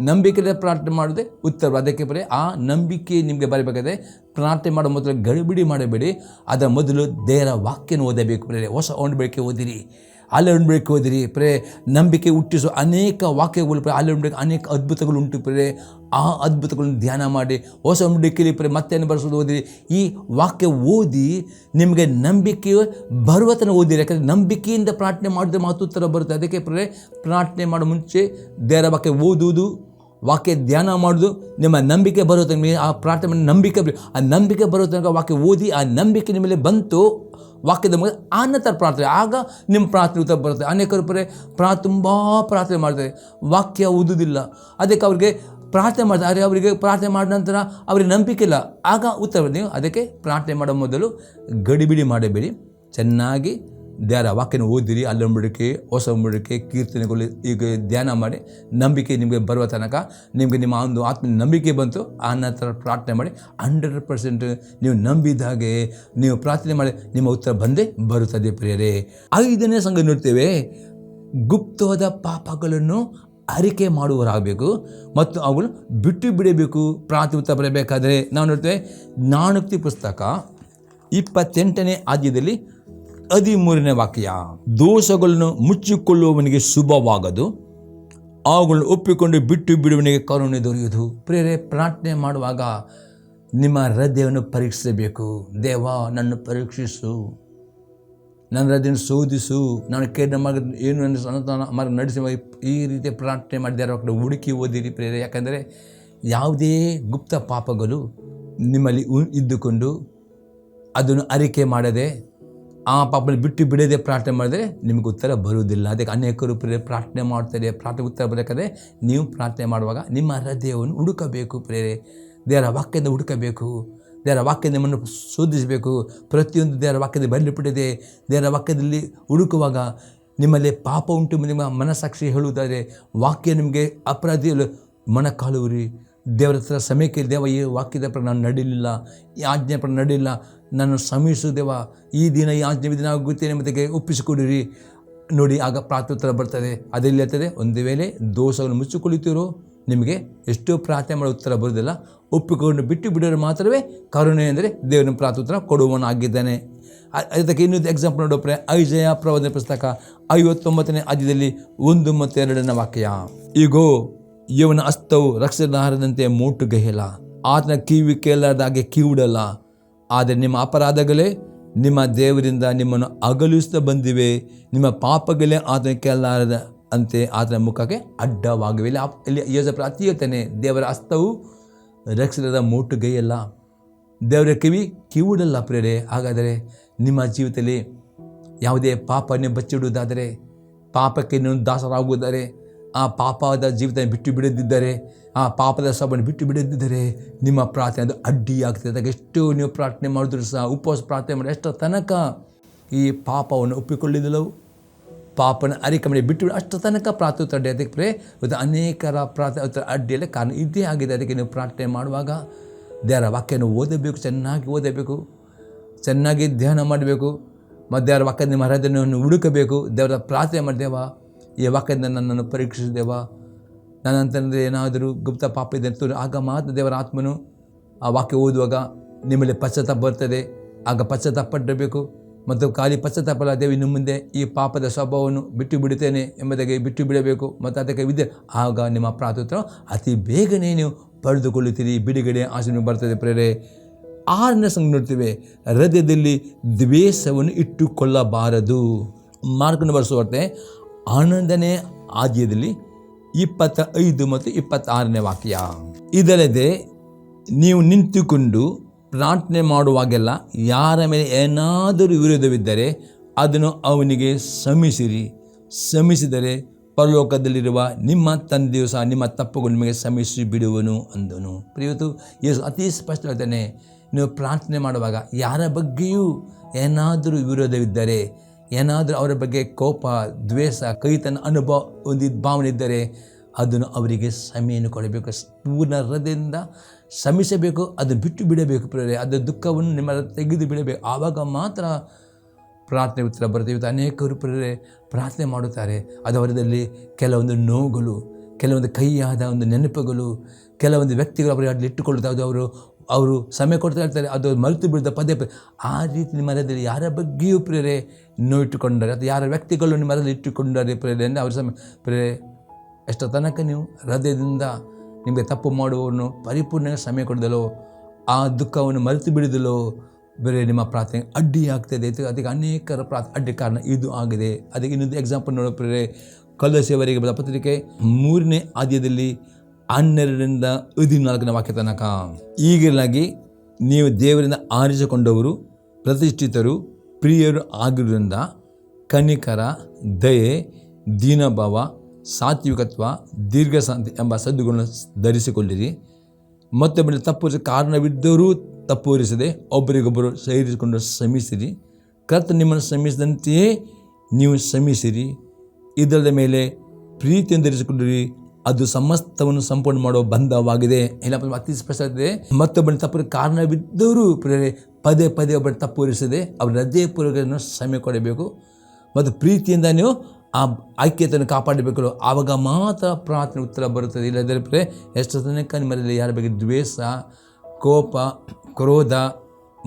ನಂಬಿಕೆಯಿಂದ ಪ್ರಾರ್ಥನೆ ಮಾಡಿದೆ ಉತ್ತರ ಅದಕ್ಕೆ ಆ ನಂಬಿಕೆ ನಿಮಗೆ ಬರಬೇಕಾದ್ರೆ ಪ್ರಾರ್ಥನೆ ಮಾಡೋ ಮೊದಲು ಗಡಿಬಿಡಿ ಮಾಡಬೇಡಿ. ಅದರ ಮೊದಲು ದೇವರ ವಾಕ್ಯನ ಓದಬೇಕು. ಹೊಸ ಹೊಂಡಬೇಕು ಓದಿರಿ, ಅಲ್ಲೊಂಡ್ಬೇಕು ಓದಿರಿ ನಂಬಿಕೆ ಹುಟ್ಟಿಸೋ ಅನೇಕ ವಾಕ್ಯಗಳು ಅಲ್ಲೊಂಡ್ಬೇಕು ಅನೇಕ ಅದ್ಭುತಗಳು ಉಂಟು ಆ ಅದ್ಭುತಗಳನ್ನು ಧ್ಯಾನ ಮಾಡಿ ಹೊಸ ಹೊಂಡಕೆಯಲ್ಲಿ ಮತ್ತೇನು ಬರೆಸೋದು ಓದಿರಿ. ಈ ವಾಕ್ಯ ಓದಿ ನಿಮಗೆ ನಂಬಿಕೆ ಬರುವತನ ಓದಿರಿ. ಯಾಕಂದರೆ ನಂಬಿಕೆಯಿಂದ ಪ್ರಾರ್ಥನೆ ಮಾಡಿದ್ರೆ ಮಾತು ಉತ್ತರ ಬರುತ್ತೆ. ಅದಕ್ಕೆ ಪ್ರಾರ್ಥನೆ ಮಾಡೋ ಮುಂಚೆ ದೇವರ ವಾಕ್ಯ ಓದುವುದು, ವಾಕ್ಯ ಧ್ಯಾನ ಮಾಡೋದು, ನಿಮ್ಮ ನಂಬಿಕೆ ಬರೋ ತನಕ ಆ ಪ್ರಾರ್ಥನೆ ನಂಬಿಕೆ ಆ ನಂಬಿಕೆ ಬರೋ ತನಕ ವಾಕ್ಯ ಓದಿ ಆ ನಂಬಿಕೆ ನಿಮ್ಮಲ್ಲಿ ಬಂತು ವಾಕ್ಯದ ಮೇಲೆ ಆನಂತರ ಪ್ರಾರ್ಥನೆ, ಆಗ ನಿಮ್ಮ ಪ್ರಾರ್ಥನೆ ಉತ್ತರ ಬರುತ್ತೆ. ಅನೇಕರು ತುಂಬ ಪ್ರಾರ್ಥನೆ ಮಾಡ್ತಾರೆ, ವಾಕ್ಯ ಓದುವುದಿಲ್ಲ. ಅದಕ್ಕೆ ಅವ್ರಿಗೆ ಪ್ರಾರ್ಥನೆ ಮಾಡ್ತಾರೆ, ಅವರಿಗೆ ಪ್ರಾರ್ಥನೆ ಮಾಡಿದ ನಂತರ ಅವರಿಗೆ ನಂಬಿಕೆ ಇಲ್ಲ, ಆಗ ಉತ್ತರ. ನೀವು ಅದಕ್ಕೆ ಪ್ರಾರ್ಥನೆ ಮಾಡೋ ಮೊದಲು ಗಡಿಬಿಡಿ ಮಾಡಬೇಡಿ. ಚೆನ್ನಾಗಿ ದೇವರ ವಾಕ್ಯನ ಓದಿರಿ. ಅಲ್ಲೊಂಬಿಡಿಕೆ, ಹೊಸ ಒಂಬಿಡಿಕೆ, ಕೀರ್ತನೆಗಳು ಈಗ ಧ್ಯಾನ ಮಾಡಿ ನಂಬಿಕೆ ನಿಮಗೆ ಬರುವ ತನಕ ನಿಮಗೆ ನಿಮ್ಮ ಒಂದು ಆತ್ಮ ನಂಬಿಕೆ ಬಂತು. ಆ ನಂತರ ಪ್ರಾರ್ಥನೆ ಮಾಡಿ 100% ನೀವು ನಂಬಿದ ಹಾಗೆ ನೀವು ಪ್ರಾರ್ಥನೆ ಮಾಡಿ ನಿಮ್ಮ ಉತ್ತರ ಬಂದೇ ಬರುತ್ತದೆ ಪ್ರಿಯರೇ. 5ನೇ ಸಂಗತಿ ನೋಡ್ತೇವೆ, ಗುಪ್ತವಾದ ಪಾಪಗಳನ್ನು ಅರಿಕೆ ಮಾಡುವರಾಗಬೇಕು ಮತ್ತು ಅವುಗಳು ಬಿಟ್ಟು ಬಿಡಬೇಕು. ಪ್ರಾರ್ಥನೆ ಉತ್ತರ ಬರಬೇಕಾದರೆ ನಾವು ನೋಡ್ತೇವೆ ಜ್ಞಾನೋಕ್ತಿ ಪುಸ್ತಕ 28ನೇ ಅಧ್ಯಾಯದಲ್ಲಿ 13ನೇ ವಾಕ್ಯ. ದೋಷಗಳನ್ನು ಮುಚ್ಚಿಕೊಳ್ಳುವವನಿಗೆ ಶುಭವಾಗದು, ಅವುಗಳನ್ನು ಒಪ್ಪಿಕೊಂಡು ಬಿಟ್ಟು ಬಿಡುವವನಿಗೆ ಕರುಣೆ ದೊರೆಯುವುದು. ಪ್ರೇರೆ ಪ್ರಾರ್ಥನೆ ಮಾಡುವಾಗ ನಿಮ್ಮ ಹೃದಯವನ್ನು ಪರೀಕ್ಷಿಸಬೇಕು. ದೇವ ನನ್ನ ಪರೀಕ್ಷಿಸು, ನನ್ನ ಹೃದಯವನ್ನು ಶೋಧಿಸು, ನಾನು ಕೇಳಿದ ಮಾರ್ಗ ಏನು ನನ್ನ ಸನಾತನ ಮಾರ್ಗ ನಡೆಸಿ. ಈ ರೀತಿ ಪ್ರಾರ್ಥನೆ ಮಾಡಿದಾರೆ ಹುಡುಕಿ ಓದಿರಿ ಪ್ರೇರೆ. ಯಾಕಂದರೆ ಯಾವುದೇ ಗುಪ್ತ ಪಾಪಗಳು ನಿಮ್ಮಲ್ಲಿ ಇದ್ದುಕೊಂಡು ಅದನ್ನು ಅರಿಕೆ ಮಾಡದೆ ಆ ಪಾಪನ ಬಿಟ್ಟು ಬಿಡದೆ ಪ್ರಾರ್ಥನೆ ಮಾಡಿದರೆ ನಿಮಗೆ ಉತ್ತರ ಬರುವುದಿಲ್ಲ. ಅದಕ್ಕೆ ಅನೇಕರು ಪ್ರಾರ್ಥನೆ ಮಾಡ್ತಾರೆ, ಪ್ರಾರ್ಥನೆ ಉತ್ತರ ಬರಬೇಕಾದ್ರೆ ನೀವು ಪ್ರಾರ್ಥನೆ ಮಾಡುವಾಗ ನಿಮ್ಮ ಹೃದಯವನ್ನು ಹುಡುಕಬೇಕು. ದೇವರ ವಾಕ್ಯದಿಂದ ಹುಡುಕಬೇಕು. ದೇವರ ವಾಕ್ಯ ನಿಮ್ಮನ್ನು ಶೋಧಿಸಬೇಕು. ಪ್ರತಿಯೊಂದು ದೇವರ ವಾಕ್ಯದಲ್ಲಿ ಬರಲಿಪಟ್ಟಿದೆ. ದೇವರ ವಾಕ್ಯದಲ್ಲಿ ಹುಡುಕುವಾಗ ನಿಮ್ಮಲ್ಲಿ ಪಾಪ ಉಂಟು, ನಿಮ್ಮ ಮನಸ್ಸಾಕ್ಷಿ ಹೇಳುವುದಾದರೆ ವಾಕ್ಯ ನಿಮಗೆ ಅಪರಾಧಿ ಮೊಣಕಾಲುವರಿ ದೇವರ ಹತ್ರ ಸಮಯಕ್ಕೆ ದೇವ ಈ ವಾಕ್ಯದ ಪ್ರಕಾರ ನಾನು ನಡೀಲಿಲ್ಲ, ಈ ಆಜ್ಞೆ ಪ್ರಕಾರ ನಡೀಲಿಲ್ಲ, ನಾನು ಶ್ರಮಿಸು ದೇವ, ಈ ದಿನ ಈ ಆಜ್ಞೆ ದಿನ ಆಗುತ್ತೆ ನಿಮಗೆ ಒಪ್ಪಿಸಿಕೊಡಿರಿ ನೋಡಿ. ಆಗ ಪ್ರಾರ್ಥೋತ್ತರ ಬರ್ತದೆ. ಅದೆಲ್ಲಿ ಇರ್ತದೆ, ಒಂದು ವೇಳೆ ದೋಷವನ್ನು ಮುಚ್ಚಿಕೊಳ್ಳುತ್ತೀರೋ ನಿಮಗೆ ಎಷ್ಟೋ ಪ್ರಾರ್ಥನೆ ಮಾಡೋ ಉತ್ತರ ಬರೋದಿಲ್ಲ. ಒಪ್ಪಿಕೊಂಡು ಬಿಟ್ಟು ಬಿಡೋರು ಮಾತ್ರವೇ ಕರುಣೆ ಅಂದರೆ ದೇವರ ಪ್ರಾರ್ಥೋತ್ತರ ಕೊಡುವವನಾಗಿದ್ದಾನೆ. ಅದಕ್ಕೆ ಇನ್ನೊಂದು ಎಕ್ಸಾಂಪಲ್ ನೋಡೋಪ್ರೆ ಐಜಯ ಪ್ರವಾದನೆ ಪುಸ್ತಕ 59ನೇ ಅಧ್ಯಾಯದಲ್ಲಿ 1 ಮತ್ತು 2ನೇ ವಾಕ್ಯ. ಈಗೋ ಇವನ ಹಸ್ತವು ರಕ್ಷಣಾಹಾರದಂತೆ ಮೋಟುಗೈಯಲ್ಲ, ಆತನ ಕಿವಿ ಕೇಳಲಾರ್ದಾಗೆ ಕಿವುಡಲ್ಲ. ಆದರೆ ನಿಮ್ಮ ಅಪರಾಧಗಳೇ ನಿಮ್ಮ ದೇವರಿಂದ ನಿಮ್ಮನ್ನು ಅಗಲಿಸ್ತಾ ಬಂದಿವೆ, ನಿಮ್ಮ ಪಾಪಗಳೇ ಆತನ ಕೇಳಲಾರದ ಅಂತೆ ಆತನ ಮುಖಕ್ಕೆ ಅಡ್ಡವಾಗಿವೆ. ಇಲ್ಲಿ ಯೋಸೇಫ ಅತಿ ಹೇಳ್ತಾನೆ, ದೇವರ ಹಸ್ತವು ರಕ್ಷಣದ ಮೋಟುಗೈಯಲ್ಲ, ದೇವರ ಕಿವಿ ಕಿವುಡಲ್ಲ ಪ್ರೇರೆ. ಹಾಗಾದರೆ ನಿಮ್ಮ ಜೀವಿತದಲ್ಲಿ ಯಾವುದೇ ಪಾಪವನ್ನು ಬಚ್ಚಿಡುವುದಾದರೆ, ಪಾಪಕ್ಕೆ ಇನ್ನೊಂದು ದಾಸರಾಗುವುದಾದರೆ, ಆ ಪಾಪದ ಜೀವಿತ ಬಿಟ್ಟು ಬಿಡದಿದ್ದರೆ, ಆ ಪಾಪದ ಸಭೆಯನ್ನು ಬಿಟ್ಟು ಬಿಡದಿದ್ದರೆ ನಿಮ್ಮ ಪ್ರಾರ್ಥನೆ ಅದು ಅಡ್ಡಿಯಾಗ್ತದೆ. ಅದಕ್ಕೆ ಎಷ್ಟು ನೀವು ಪ್ರಾರ್ಥನೆ ಮಾಡಿದ್ರು ಸಹ, ಉಪವಾಸ ಪ್ರಾರ್ಥನೆ ಮಾಡಿ ಎಷ್ಟು ತನಕ ಈ ಪಾಪವನ್ನು ಒಪ್ಪಿಕೊಳ್ಳಿದಲ್ಲವು, ಪಾಪನ ಅರಿಕೆ ಬಿಟ್ಟು ಅಷ್ಟು ತನಕ ಪ್ರಾರ್ಥನೆ ಅಡ್ಡಿ. ಅದಕ್ಕೆ ಇವತ್ತು ಅನೇಕರ ಪ್ರಾರ್ಥನೆ ಅಡ್ಡಿಯಲ್ಲ ಕಾರಣ ಇದೇ ಆಗಿದೆ. ಅದಕ್ಕೆ ನೀವು ಪ್ರಾರ್ಥನೆ ಮಾಡುವಾಗ ದೇವರ ವಾಕ್ಯನ ಓದಬೇಕು, ಚೆನ್ನಾಗಿ ಓದಬೇಕು, ಚೆನ್ನಾಗಿ ಧ್ಯಾನ ಮಾಡಬೇಕು, ಮತ್ತು ದೇವರ ವಾಕ್ಯದ ನಿಮ್ಮ ಹೃದಯವನ್ನು ಹುಡುಕಬೇಕು. ದೇವರ ಪ್ರಾರ್ಥನೆ ಮಾಡಿದೇವ, ಈ ವಾಕ್ಯದಿಂದ ನನ್ನನ್ನು ಪರೀಕ್ಷಿಸಿದೇವ, ನನ್ನಂತಂದರೆ ಏನಾದರೂ ಗುಪ್ತ ಪಾಪ ಇದೆ ಅಂತ ಆಗ ಮಾತ್ರ ದೇವರ ಆತ್ಮನು ಆ ವಾಕ್ಯ ಓದುವಾಗ ನಿಮ್ಮಲ್ಲಿ ಪಶ್ಚಾತ್ತಾಪ ಬರ್ತದೆ. ಆಗ ಪಶ್ಚಾತ್ತಾಪಡಬೇಕು. ಮತ್ತು ಖಾಲಿ ಪಶ್ಚಾತ್ತಾಪ ದೇವ ಇನ್ನು ಮುಂದೆ ಈ ಪಾಪದ ಸ್ವಭಾವವನ್ನು ಬಿಟ್ಟು ಬಿಡುತ್ತೇನೆ ಎಂಬುದಾಗಿ ಬಿಟ್ಟು ಬಿಡಬೇಕು. ಮತ್ತು ಅದಕ್ಕೆ ಆಗ ನಿಮ್ಮ ಪ್ರಾರ್ಥನೆ ಅತಿ ಬೇಗನೆ ನೀವು ಪಡೆದುಕೊಳ್ಳುತ್ತೀರಿ. ಬಿಡುಗಡೆ ಆಶೀರ್ವಾದ ಬರ್ತದೆ ಪ್ರೇರೆ. 6ನೇ ಸಂಘ ನೋಡ್ತೀವಿ, ಹೃದಯದಲ್ಲಿ ದ್ವೇಷವನ್ನು ಇಟ್ಟುಕೊಳ್ಳಬಾರದು. ಮಾರ್ಕನ್ನು ಬರೆಸುವಂತೆ 11ನೇ ಅಧ್ಯಾಯದಲ್ಲಿ 25 ಮತ್ತು 26ನೇ ವಾಕ್ಯ. ಇದಲ್ಲದೆ ನೀವು ನಿಂತುಕೊಂಡು ಪ್ರಾರ್ಥನೆ ಮಾಡುವಾಗೆಲ್ಲ ಯಾರ ಮೇಲೆ ಏನಾದರೂ ವಿರೋಧವಿದ್ದರೆ ಅದನ್ನು ಅವನಿಗೆ ಕ್ಷಮಿಸಿರಿ. ಕ್ಷಮಿಸಿದರೆ ಪರಲೋಕದಲ್ಲಿರುವ ನಿಮ್ಮ ತಂದೆಯು ಸಹ ನಿಮ್ಮ ತಪ್ಪುಗಳು ನಿಮಗೆ ಕ್ಷಮಿಸಿ ಬಿಡುವನು ಅಂದನು. ಇವತ್ತು ಯೇಸು ಅತಿ ಸ್ಪಷ್ಟ ಹೇಳ್ತಾನೆ, ನೀವು ಪ್ರಾರ್ಥನೆ ಮಾಡುವಾಗ ಯಾರ ಬಗ್ಗೆಯೂ ಏನಾದರೂ ವಿರೋಧವಿದ್ದರೆ, ಏನಾದರೂ ಅವರ ಬಗ್ಗೆ ಕೋಪ, ದ್ವೇಷ, ಕೈತನ ಅನುಭವ ಒಂದಿದ್ದ ಭಾವನೆ ಇದ್ದರೆ ಅದನ್ನು ಅವರಿಗೆ ಕ್ಷಮೆಯನ್ನು ಕೊಡಬೇಕು. ಪೂರ್ಣ ಹೃದಯದಿಂದ ಕ್ಷಮಿಸಬೇಕು, ಅದು ಬಿಟ್ಟು ಬಿಡಬೇಕು ಪ್ರೇರೆ. ಅದು ದುಃಖವನ್ನು ನಿಮ್ಮ ತೆಗೆದು ಬಿಡಬೇಕು. ಆವಾಗ ಮಾತ್ರ ಪ್ರಾರ್ಥನೆ ಉತ್ತರ ಬರ್ತೀವಿ. ಅನೇಕರು ಪ್ರೇರೆ ಪ್ರಾರ್ಥನೆ ಮಾಡುತ್ತಾರೆ, ಅದು ಅವರದಲ್ಲಿ ಕೆಲವೊಂದು ನೋವುಗಳು, ಕೆಲವೊಂದು ಕೈಯಾದ ಒಂದು ನೆನಪುಗಳು, ಕೆಲವೊಂದು ವ್ಯಕ್ತಿಗಳು ಅವರಿಗೆ ಇಟ್ಟುಕೊಳ್ಳುತ್ತಾರೆ. ಅವರು ಸಮಯ ಕೊಡ್ತಾ ಇರ್ತಾರೆ, ಅದು ಮರೆತು ಬಿಡುತ್ತೆ ಪದೇ ಪದೇ. ಆ ರೀತಿ ನಿಮ್ಮ ಮರದಲ್ಲಿ ಯಾರ ಬಗ್ಗೆಯೂ ಪ್ರೇರೆ ನೋವಿಟ್ಟುಕೊಂಡರೆ, ಅಥವಾ ಯಾರ ವ್ಯಕ್ತಿಗಳು ನಿಮ್ಮ ಮರದಲ್ಲಿ ಇಟ್ಟುಕೊಂಡರೆ ಪ್ರೇರೆ ಅಂದರೆ ಅವ್ರ ಪ್ರೇರೆ ಎಷ್ಟು ತನಕ ನೀವು ಹೃದಯದಿಂದ ನಿಮಗೆ ತಪ್ಪು ಮಾಡುವವನು ಪರಿಪೂರ್ಣ ಸಮಯ ಕೊಡದಲೋ, ಆ ದುಃಖವನ್ನು ಮರೆತು ಬಿಡದಲೋ ಬೇರೆ ನಿಮ್ಮ ಪ್ರಾರ್ಥನೆ ಅಡ್ಡಿಯಾಗ್ತದೆ. ಅದಕ್ಕೆ ಅನೇಕರ ಅಡ್ಡಿ ಕಾರಣ ಇದು ಆಗಿದೆ. ಅದಕ್ಕೆ ಇನ್ನೊಂದು ಎಕ್ಸಾಂಪಲ್ ನೋಡೋ ಪ್ರೇರೆ, ಕೊಲೊಸ್ಸೆಯವರಿಗೆ ಬರೆದ ಪತ್ರಿಕೆ 3ನೇ ಅಧ್ಯಾಯದಲ್ಲಿ 12ರಿಂದ 14ನೇ ವಾಕ್ಯ ತನಕ. ಈಗಿರಲಾಗಿ ನೀವು ದೇವರಿಂದ ಆರಿಸಿಕೊಂಡವರು, ಪ್ರತಿಷ್ಠಿತರು, ಪ್ರಿಯರು ಆಗಿರುವುದರಿಂದ ಕನಿಕರ, ದಯೆ, ದೀನಭಾವ, ಸಾತ್ವಿಕತ್ವ, ದೀರ್ಘಶಾಂತಿ ಎಂಬ ಸದ್ಗುಣಗಳನ್ನು ಧರಿಸಿಕೊಳ್ಳಿರಿ. ಮತ್ತೊಬ್ಬರಿಗೆ ತಪ್ಪು ಕಾರಣವಿದ್ದರೂ ತಪ್ಪುವರಿಸದೆ ಒಬ್ಬರಿಗೊಬ್ಬರು ಸೇರಿಸಿಕೊಂಡು ಶ್ರಮಿಸಿರಿ. ಕರ್ತನು ನಿಮ್ಮನ್ನು ಶ್ರಮಿಸಿದಂತೆಯೇ ನೀವು ಶ್ರಮಿಸಿರಿ. ಇದರ ಮೇಲೆ ಪ್ರೀತಿಯನ್ನು ಧರಿಸಿಕೊಂಡಿರಿ, ಅದು ಸಮಸ್ತವನ್ನು ಸಂಪೂರ್ಣ ಮಾಡುವ ಬಂಧವಾಗಿದೆ. ಏನಪ್ಪ ಅತಿ ಸ್ಪಷ್ಟ ಇದೆ. ಮತ್ತೊಬ್ಬನ ತಪ್ಪು ಕಾರಣವಿದ್ದರೂ ಪದೇ ಪದೇ ಒಬ್ಬರು ತಪ್ಪುವರಿಸದೆ ಅವ್ರ ಹೃದಯಪೂರ್ವಕವನ್ನು ಕ್ಷಮೆ ಕೊಡಬೇಕು ಮತ್ತು ಪ್ರೀತಿಯಿಂದ ನೀವು ಆ ಐಕ್ಯತೆಯನ್ನು ಕಾಪಾಡಬೇಕು. ಆವಾಗ ಮಾತ್ರ ಪ್ರಾರ್ಥನೆ ಉತ್ತರ ಬರುತ್ತದೆ. ಇಲ್ಲದ್ರೆ ಎಷ್ಟು ತನಕ ನಿಮ್ಮಲ್ಲಿ ಯಾರ ಬಗ್ಗೆ ದ್ವೇಷ, ಕೋಪ, ಕ್ರೋಧ,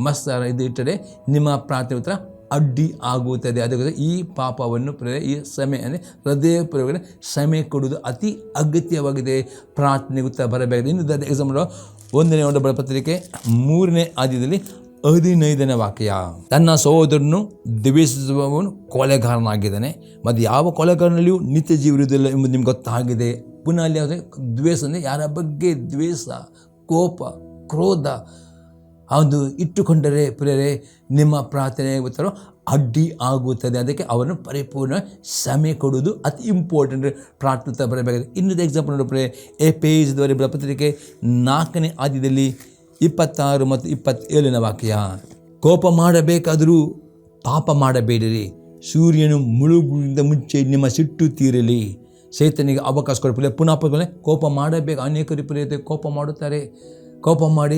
ಮತ್ಸರ ಇದು ಇಟ್ಟರೆ ನಿಮ್ಮ ಪ್ರಾರ್ಥನೆ ಉತ್ತರ ಅಡ್ಡಿ ಆಗುತ್ತದೆ. ಅದಕ್ಕೆ ಈ ಪಾಪವನ್ನು ಈ ಸಮಯ ಅಂದರೆ ಹೃದಯಪೂರ್ವಕ ಸಮಯ ಕೊಡುವುದು ಅತಿ ಅಗತ್ಯವಾಗಿದೆ. ಪ್ರಾರ್ಥನೆ ಉತ್ತರ ಬರಬೇಕಾಗಿದೆ. ಇನ್ನು ಎಕ್ಸಾಂಪಲ್ 1ನೇ ಬರೆದ ಪತ್ರಿಕೆ 3ನೇ ಅಧ್ಯಾಯದಲ್ಲಿ 15ನೇ ವಾಕ್ಯ. ತನ್ನ ಸಹೋದರನು ದ್ವೇಷಿಸುವವನು ಕೊಲೆಗಾರನಾಗಿದ್ದಾನೆ, ಮತ್ತು ಯಾವ ಕೊಲೆಗಾರನಲ್ಲಿಯೂ ನಿತ್ಯ ಜೀವ ಇರುವುದಿಲ್ಲ ಎಂಬುದು ನಿಮ್ಗೆ ಗೊತ್ತಾಗಿದೆ. ಪುನಃ ಅಲ್ಲಿ ಯಾವುದೇ ದ್ವೇಷ ಅಂದರೆ ಯಾರ ಬಗ್ಗೆ ದ್ವೇಷ, ಕೋಪ, ಕ್ರೋಧ ಅದು ಇಟ್ಟುಕೊಂಡರೆ ಪ್ರೇರೆ ನಿಮ್ಮ ಪ್ರಾರ್ಥನೆ ಉತ್ತರ ಅಡ್ಡಿ ಆಗುತ್ತದೆ. ಅದಕ್ಕೆ ಅವರನ್ನು ಪರಿಪೂರ್ಣ ಸಮಯ ಕೊಡುವುದು ಅತಿ ಇಂಪಾರ್ಟೆಂಟ್. ಪ್ರಾರ್ಥನೆ ಬರಬೇಕಾದ್ರೆ ಇನ್ನೊಂದು ಎಕ್ಸಾಂಪಲ್ ನೋಡಿದ್ರೆ ಎಫೆಸದವರಿಗೆ ಬರೆದ ಪತ್ರಿಕೆ 4ನೇ ಅಧ್ಯಾಯದಲ್ಲಿ 26 ಮತ್ತು 27ನೇ ವಾಕ್ಯ. ಕೋಪ ಮಾಡಬೇಕಾದರೂ ಪಾಪ ಮಾಡಬೇಡಿರಿ, ಸೂರ್ಯನು ಮುಳುಗುವುದಕ್ಕಿಂತ ಮುಂಚೆ ನಿಮ್ಮ ಸಿಟ್ಟು ತೀರಲಿ. ಸೈತನಿಗೆ ಅವಕಾಶ ಕೊಡಬೇಕು. ಪುನಃ ಕೋಪ ಮಾಡಬೇಕು. ಅನೇಕರು ಪ್ರಿಯತೆ ಕೋಪ ಮಾಡುತ್ತಾರೆ, ಕೋಪ ಮಾಡಿ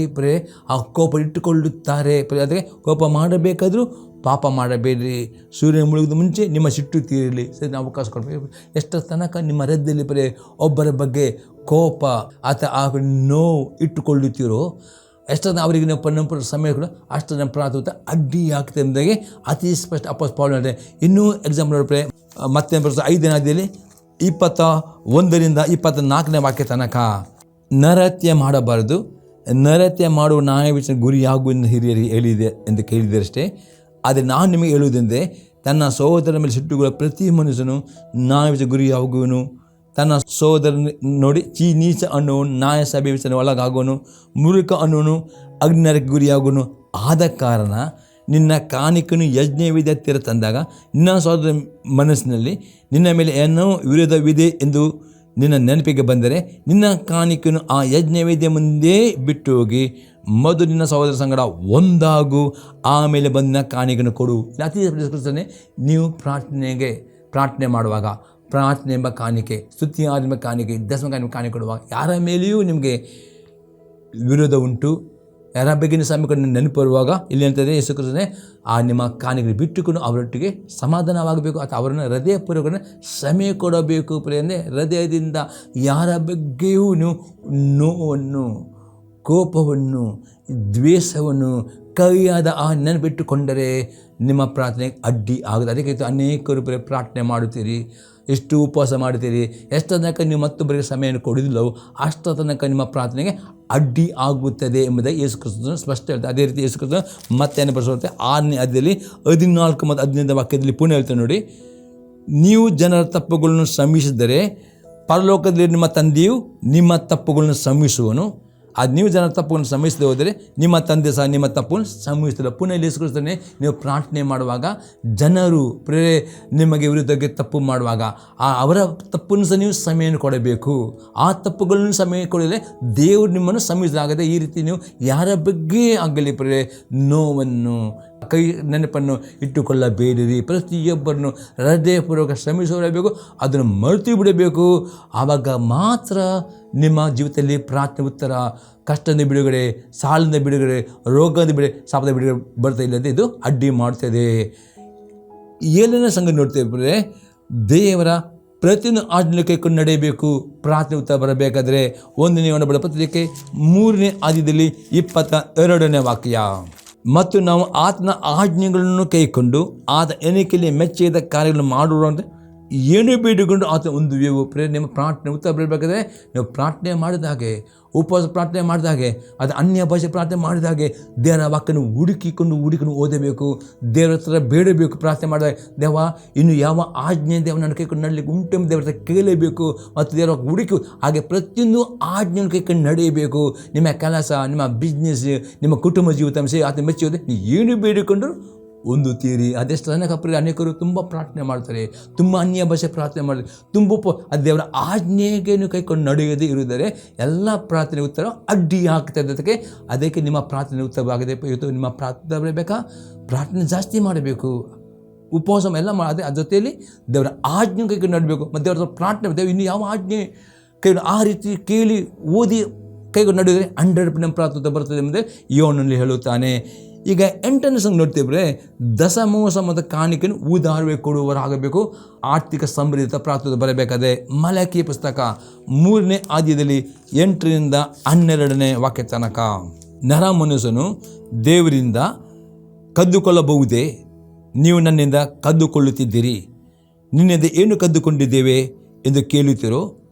ಆ ಕೋಪ ಇಟ್ಟುಕೊಳ್ಳುತ್ತಾರೆ. ಅದಕ್ಕೆ ಕೋಪ ಮಾಡಬೇಕಾದರೂ ಪಾಪ ಮಾಡಬೇಡ್ರಿ, ಸೂರ್ಯನ ಮುಳುಗಿದ ಮುಂಚೆ ನಿಮ್ಮ ಸಿಟ್ಟು ತೀರಲಿ. ಸರಿ, ಅವಕಾಶ ಕೊಡಬೇಕು. ಎಷ್ಟರ ತನಕ ನಿಮ್ಮ ಹೃದಯದಲ್ಲಿ ಒಬ್ಬರ ಬಗ್ಗೆ ಕೋಪ ಅಥವಾ ನೋವು ಇಟ್ಟುಕೊಳ್ಳುತ್ತೀರೋ, ಎಷ್ಟೊಂದು ಅವರಿಗೆ ನಾವು ಸಮಯ ಕೂಡ ಅಷ್ಟು ನಮ್ಮ ಪ್ರಾರ್ಥನೆ ಅಡ್ಡಿ ಆಗ್ತದೆ ಎಂಬುದಾಗಿ ಅತಿ ಸ್ಪಷ್ಟ ಅಪೊಸ್ತಲ ಪೌಲ್ ಹೇಳಿದೆ. ಇನ್ನೂ ಎಕ್ಸಾಂಪಲ್ ನೋಡಿದ್ರೆ ಮತ್ತೆ 5ನೇ ಅಧ್ಯಾಯದಲ್ಲಿ 21ರಿಂದ 24ನೇ ವಾಕ್ಯ ತನಕ, ನರಹತ್ಯೆ ಮಾಡಬಾರದು, ನರಹತ್ಯೆ ಮಾಡುವ ನ್ಯಾಯವಿಚಾರಣೆ ಗುರಿಯಾಗುವ ಹಿರಿಯರಿಗೆ ಹೇಳಿದೆ ಎಂದು ಕೇಳಿದರಷ್ಟೇ. ಆದರೆ ನಾನು ನಿಮಗೆ ಹೇಳುವುದೆಂದರೆ, ತನ್ನ ಸಹೋದರನ ಮೇಲೆ ಸಿಟ್ಟುಗಳ ಪ್ರತಿ ಮನುಷ್ಯನು ನ್ಯಾಯವಿಚಾರಣೆ ಗುರಿಯಾಗುವನು. ತನ್ನ ಸಹೋದರನ ನೋಡಿ ನೀಚ ಅನ್ನುವನು ನ್ಯಾಯ ಸಭೆ ವಿಚಾರಣೆ ಒಳಗಾಗುವನು. ಮುರುಕ ಅನ್ನುವನು ಅಗ್ನಿನರಕ್ಕೆ ಗುರಿಯಾಗುವನು. ಆದ ಕಾರಣ ನಿನ್ನ ಕಾಣಿಕೆಯನ್ನು ಯಜ್ಞವೇದಿಯ ಹತ್ತಿರ ತಂದಾಗ ನಿನ್ನ ಸಹೋದರ ಮನಸ್ಸಿನಲ್ಲಿ ನಿನ್ನ ಮೇಲೆ ಏನೋ ವಿರೋಧವಿದೆ ಎಂದು ನಿನ್ನ ನೆನಪಿಗೆ ಬಂದರೆ, ನಿನ್ನ ಕಾಣಿಕೆಯನ್ನು ಆ ಯಜ್ಞವೇದಿಯ ಮುಂದೆ ಬಿಟ್ಟು ಹೋಗಿ ಮೊದಲು ನಿನ್ನ ಸಹೋದರ ಸಂಗಡ ಒಂದಾಗು, ಆಮೇಲೆ ಬಂದ ಕಾಣಿಕೆಯನ್ನು ಕೊಡು. ಅತಿ ನೀವು ಪ್ರಾರ್ಥನೆ ಮಾಡುವಾಗ ಪ್ರಾರ್ಥನೆ ಎಂಬ ಕಾಣಿಕೆ, ಸ್ತುತಿ ಆದ್ಮ ಕಾಣಿಕೆ, ದಶಮ ಕಾಣಿಕೆ ಕೊಡುವಾಗ ಯಾರ ಮೇಲೆಯೂ ನಿಮಗೆ ವಿರೋಧ ಉಂಟು, ಯಾರ ಬಗ್ಗಿನ ಸಮಯ ನೆನಪು ಬರುವಾಗ ಇಲ್ಲಿ ಅಂತಂದರೆ ಯೇಸು ಕ್ರಿಸ್ತನೇ ಆ ನಿಮ್ಮ ಕಾಣಿಕೆ ಬಿಟ್ಟುಕೊಂಡು ಅವರೊಟ್ಟಿಗೆ ಸಮಾಧಾನವಾಗಬೇಕು ಅಥವಾ ಅವರನ್ನು ಹೃದಯಪೂರ್ವಕ ಸಮಯ ಕೊಡಬೇಕು. ಅಂದರೆ ಹೃದಯದಿಂದ ಯಾರ ಬಗ್ಗೆಯೂ ನೀವು ನೋವನ್ನು, ಕೋಪವನ್ನು, ದ್ವೇಷವನ್ನು, ಕೈಯಾದ ಆ ನೆನಪಿಟ್ಟುಕೊಂಡರೆ ನಿಮ್ಮ ಪ್ರಾರ್ಥನೆಗೆ ಅಡ್ಡಿ ಆಗುತ್ತೆ. ಅದಕ್ಕೆ ಅನೇಕರು ಪ್ರಾರ್ಥನೆ ಮಾಡುತ್ತೀರಿ, ಎಷ್ಟು ಉಪವಾಸ ಮಾಡ್ತೀರಿ, ಎಷ್ಟು ತನಕ ನೀವು ಮತ್ತೊಬ್ಬರಿಗೆ ಸಮಯವನ್ನು ಕೊಡೋದಿಲ್ಲವೋ ಅಷ್ಟು ತನಕ ನಿಮ್ಮ ಪ್ರಾರ್ಥನೆಗೆ ಅಡ್ಡಿ ಆಗುತ್ತದೆ ಎಂಬುದಾಗಿ ಯೇಸು ಕ್ರಿಸ್ತನು ಸ್ಪಷ್ಟ ಹೇಳ್ತಾರೆ. ಅದೇ ರೀತಿ ಯೇಸು ಕ್ರಿಸ್ತನು ಮತ್ತೆ ಬರೆಸುತ್ತೆ 6ನೇ ಅಧ್ಯಾಯದಲ್ಲಿ 14 ಮತ್ತು 15 ವಾಕ್ಯದಲ್ಲಿ ಪುನಃ ಹೇಳ್ತಾರೆ ನೋಡಿ, ನೀವು ಜನರ ತಪ್ಪುಗಳನ್ನು ಕ್ಷಮಿಸಿದರೆ ಪರಲೋಕದಲ್ಲಿ ನಿಮ್ಮ ತಂದೆಯು ನಿಮ್ಮ ತಪ್ಪುಗಳನ್ನು ಕ್ಷಮಿಸುವನು. ಅದು ನೀವು ಜನರ ತಪ್ಪುಗಳನ್ನು ಕ್ಷಮಿಸದೆ ಹೋದರೆ ನಿಮ್ಮ ತಂದೆ ಸಹ ನಿಮ್ಮ ತಪ್ಪನ್ನು ಕ್ಷಮಿಸ್ತಿಲ್ಲ. ಪುನಃ ಯೇಸು ಕ್ರಿಸ್ತನೇ ನೀವು ಪ್ರಾರ್ಥನೆ ಮಾಡುವಾಗ ಜನರು ನಿಮಗೆ ವಿರುದ್ಧಕ್ಕೆ ತಪ್ಪು ಮಾಡುವಾಗ ಅವರ ತಪ್ಪನ್ನು ಸಹ ನೀವು ಸಮಯವನ್ನು ಕೊಡಬೇಕು. ಆ ತಪ್ಪುಗಳನ್ನು ಸಮಯ ಕೊಡಲೇ ದೇವರು ನಿಮ್ಮನ್ನು ಕ್ಷಮಿಸಲಾಗದೆ. ಈ ರೀತಿ ನೀವು ಯಾರ ಬಗ್ಗೆ ಆಗಲಿ ನೋವನ್ನು, ಕೈ ನೆನಪನ್ನು ಇಟ್ಟುಕೊಳ್ಳಬೇಡಿರಿ. ಪ್ರತಿಯೊಬ್ಬರನ್ನು ಹೃದಯಪೂರ್ವಕ ಶ್ರಮಿಸಬೇಕು, ಅದನ್ನು ಮರೆತು ಬಿಡಬೇಕು. ಆವಾಗ ಮಾತ್ರ ನಿಮ್ಮ ಜೀವಿತದಲ್ಲಿ ಪ್ರಾರ್ಥನೆ ಉತ್ತರ, ಕಷ್ಟದ ಬಿಡುಗಡೆ, ಸಾಲದ ಬಿಡುಗಡೆ, ರೋಗದ ಬಿಡುಗಡೆ, ಶಾಪದ ಬಿಡುಗಡೆ ಬರ್ತಾ ಇಲ್ಲದೆ ಇದು ಅಡ್ಡಿ ಮಾಡ್ತದೆ. ಏಳನೇ ಸಂಗತಿ ನೋಡ್ತೇವೆ, ದೇವರ ಪ್ರತಿಯೊಂದು ಆಜ್ಞೆ ಕೈಕೊಂಡು ನಡೆಯಬೇಕು. ಪ್ರಾರ್ಥನೆ ಉತ್ತರ ಬರಬೇಕಾದ್ರೆ 1ನೇ ಬರೆದ ಪತ್ರಿಕೆ 3ನೇ ಅಧ್ಯಾಯದಲ್ಲಿ 22ನೇ ವಾಕ್ಯ, ಮತ್ತು ನಾವು ಆತನ ಆಜ್ಞೆಗಳನ್ನು ಕೈಕೊಂಡು ಆತ ಎಣಿಕೆಯಲ್ಲಿ ಮೆಚ್ಚಿದ ಕಾರ್ಯಗಳನ್ನು ಮಾಡುವಂತೆ ಏನು ಬೇಡಿಕೊಂಡು ಆತ ಹೊಂದುವೆವು. ನಿಮ್ಮ ಪ್ರಾರ್ಥನೆ ಉತ್ತರ ಬರಬೇಕಾದ್ರೆ ನೀವು ಪ್ರಾರ್ಥನೆ ಮಾಡಿದ ಹಾಗೆ, ಉಪವಾಸ ಪ್ರಾರ್ಥನೆ ಮಾಡಿದ ಹಾಗೆ, ಅದು ಅನ್ಯ ಭಾಷೆ ಪ್ರಾರ್ಥನೆ ಮಾಡಿದ ಹಾಗೆ ದೇವರ ವಾಕ್ಯವನ್ನು ಹುಡುಕಿಕೊಂಡು ಓದಬೇಕು. ದೇವರ ಹತ್ರ ಬೇಡಬೇಕು. ಪ್ರಾರ್ಥನೆ ಮಾಡಿದಾಗ ದೇವ ಇನ್ನು ಯಾವ ಆಜ್ಞೆ ದೇವ ನನ್ನ ಕೈಕೊಂಡು ನಡಲಿಕ್ಕೆ ಉಂಟು ದೇವರ ಹತ್ರ ಕೇಳಬೇಕು ಮತ್ತು ದೇವರ ಹುಡುಕಿ ಹಾಗೆ ಪ್ರತಿಯೊಂದು ಆಜ್ಞೆಯನ್ನು ಕೈಕೊಂಡು ನಡೆಯಬೇಕು. ನಿಮ್ಮ ಕೆಲಸ, ನಿಮ್ಮ ಬಿಸ್ನೆಸ್, ನಿಮ್ಮ ಕುಟುಂಬ ಜೀವಿತ ಆತ ಮೆಚ್ಚಿ ಹೋದೆ ನೀವು ಏನು ಬೇಡಿಕೊಂಡು ಹೊಂದುತ್ತೀರಿ. ಅದೆಷ್ಟು ತನಕ ಅನೇಕರು ತುಂಬ ಪ್ರಾರ್ಥನೆ ಮಾಡ್ತಾರೆ, ತುಂಬ ಅನ್ಯ ಭಾಷೆ ಪ್ರಾರ್ಥನೆ ಮಾಡ್ತಾರೆ, ತುಂಬ ಅದು ದೇವರ ಆಜ್ಞೆಗೆ ಕೈಕೊಂಡು ನಡೆಯದೇ ಇರುವುದರೆ ಎಲ್ಲ ಪ್ರಾರ್ಥನೆ ಉತ್ತರ ಅಡ್ಡಿ ಆಗ್ತದೆ. ಅದಕ್ಕೆ ನಿಮ್ಮ ಪ್ರಾರ್ಥನೆ ಉತ್ತರವಾಗದೆ ಇವತ್ತು ನಿಮ್ಮ ಪ್ರಾರ್ಥನೆ ಬರಬೇಕಾ, ಪ್ರಾರ್ಥನೆ ಜಾಸ್ತಿ ಮಾಡಬೇಕು, ಉಪವಾಸ ಎಲ್ಲ ಅದೇ ಅದ್ರ ಜೊತೆಯಲ್ಲಿ ದೇವರ ಆಜ್ಞೆ ಕೈಕೊಂಡು ನಡಬೇಕು. ಮತ್ತು ದೇವರ ಪ್ರಾರ್ಥನೆ ದೇವ ಇನ್ನು ಯಾವ ಆಜ್ಞೆ ಕೈ ಆ ರೀತಿ ಕೇಳಿ ಓದಿ ಕೈಗೊಂಡು ನಡೆದರೆ 100% ಪ್ರಾರ್ಥನೆ ಬರ್ತದೆ ಎಂಬುದೇ ಯೋನಲ್ಲಿ ಹೇಳುತ್ತಾನೆ. ಈಗ 8ನೇ ಸಂಘ ನೋಡ್ತೇವೆ, ದಶಮಾಂಶ ಮತ್ತು ಕಾಣಿಕೆಯನ್ನು ಉದಾರವಾಗಿ ಕೊಡುವವರಾಗಬೇಕು. ಆರ್ಥಿಕ ಸಮೃದ್ಧ ಪ್ರಾರ್ಥನೆ ಬರಬೇಕಾದ್ರೆ ಮಲಕಿ ಪುಸ್ತಕ 3ನೇ ಅಧ್ಯಾಯದಲ್ಲಿ 8ರಿಂದ 12ನೇ ವಾಕ್ಯ ತನಕ, ನರ ಮನುಷ್ಯನು ದೇವರಿಂದ ಕದ್ದುಕೊಳ್ಳಬಹುದೇ? ನೀವು ನನ್ನಿಂದ ಕದ್ದುಕೊಳ್ಳುತ್ತಿದ್ದೀರಿ. ನಿನ್ನಿಂದ ಏನು ಕದ್ದುಕೊಂಡಿದ್ದೇವೆ ಎಂದು ಕೇಳುತ್ತೀರೋ?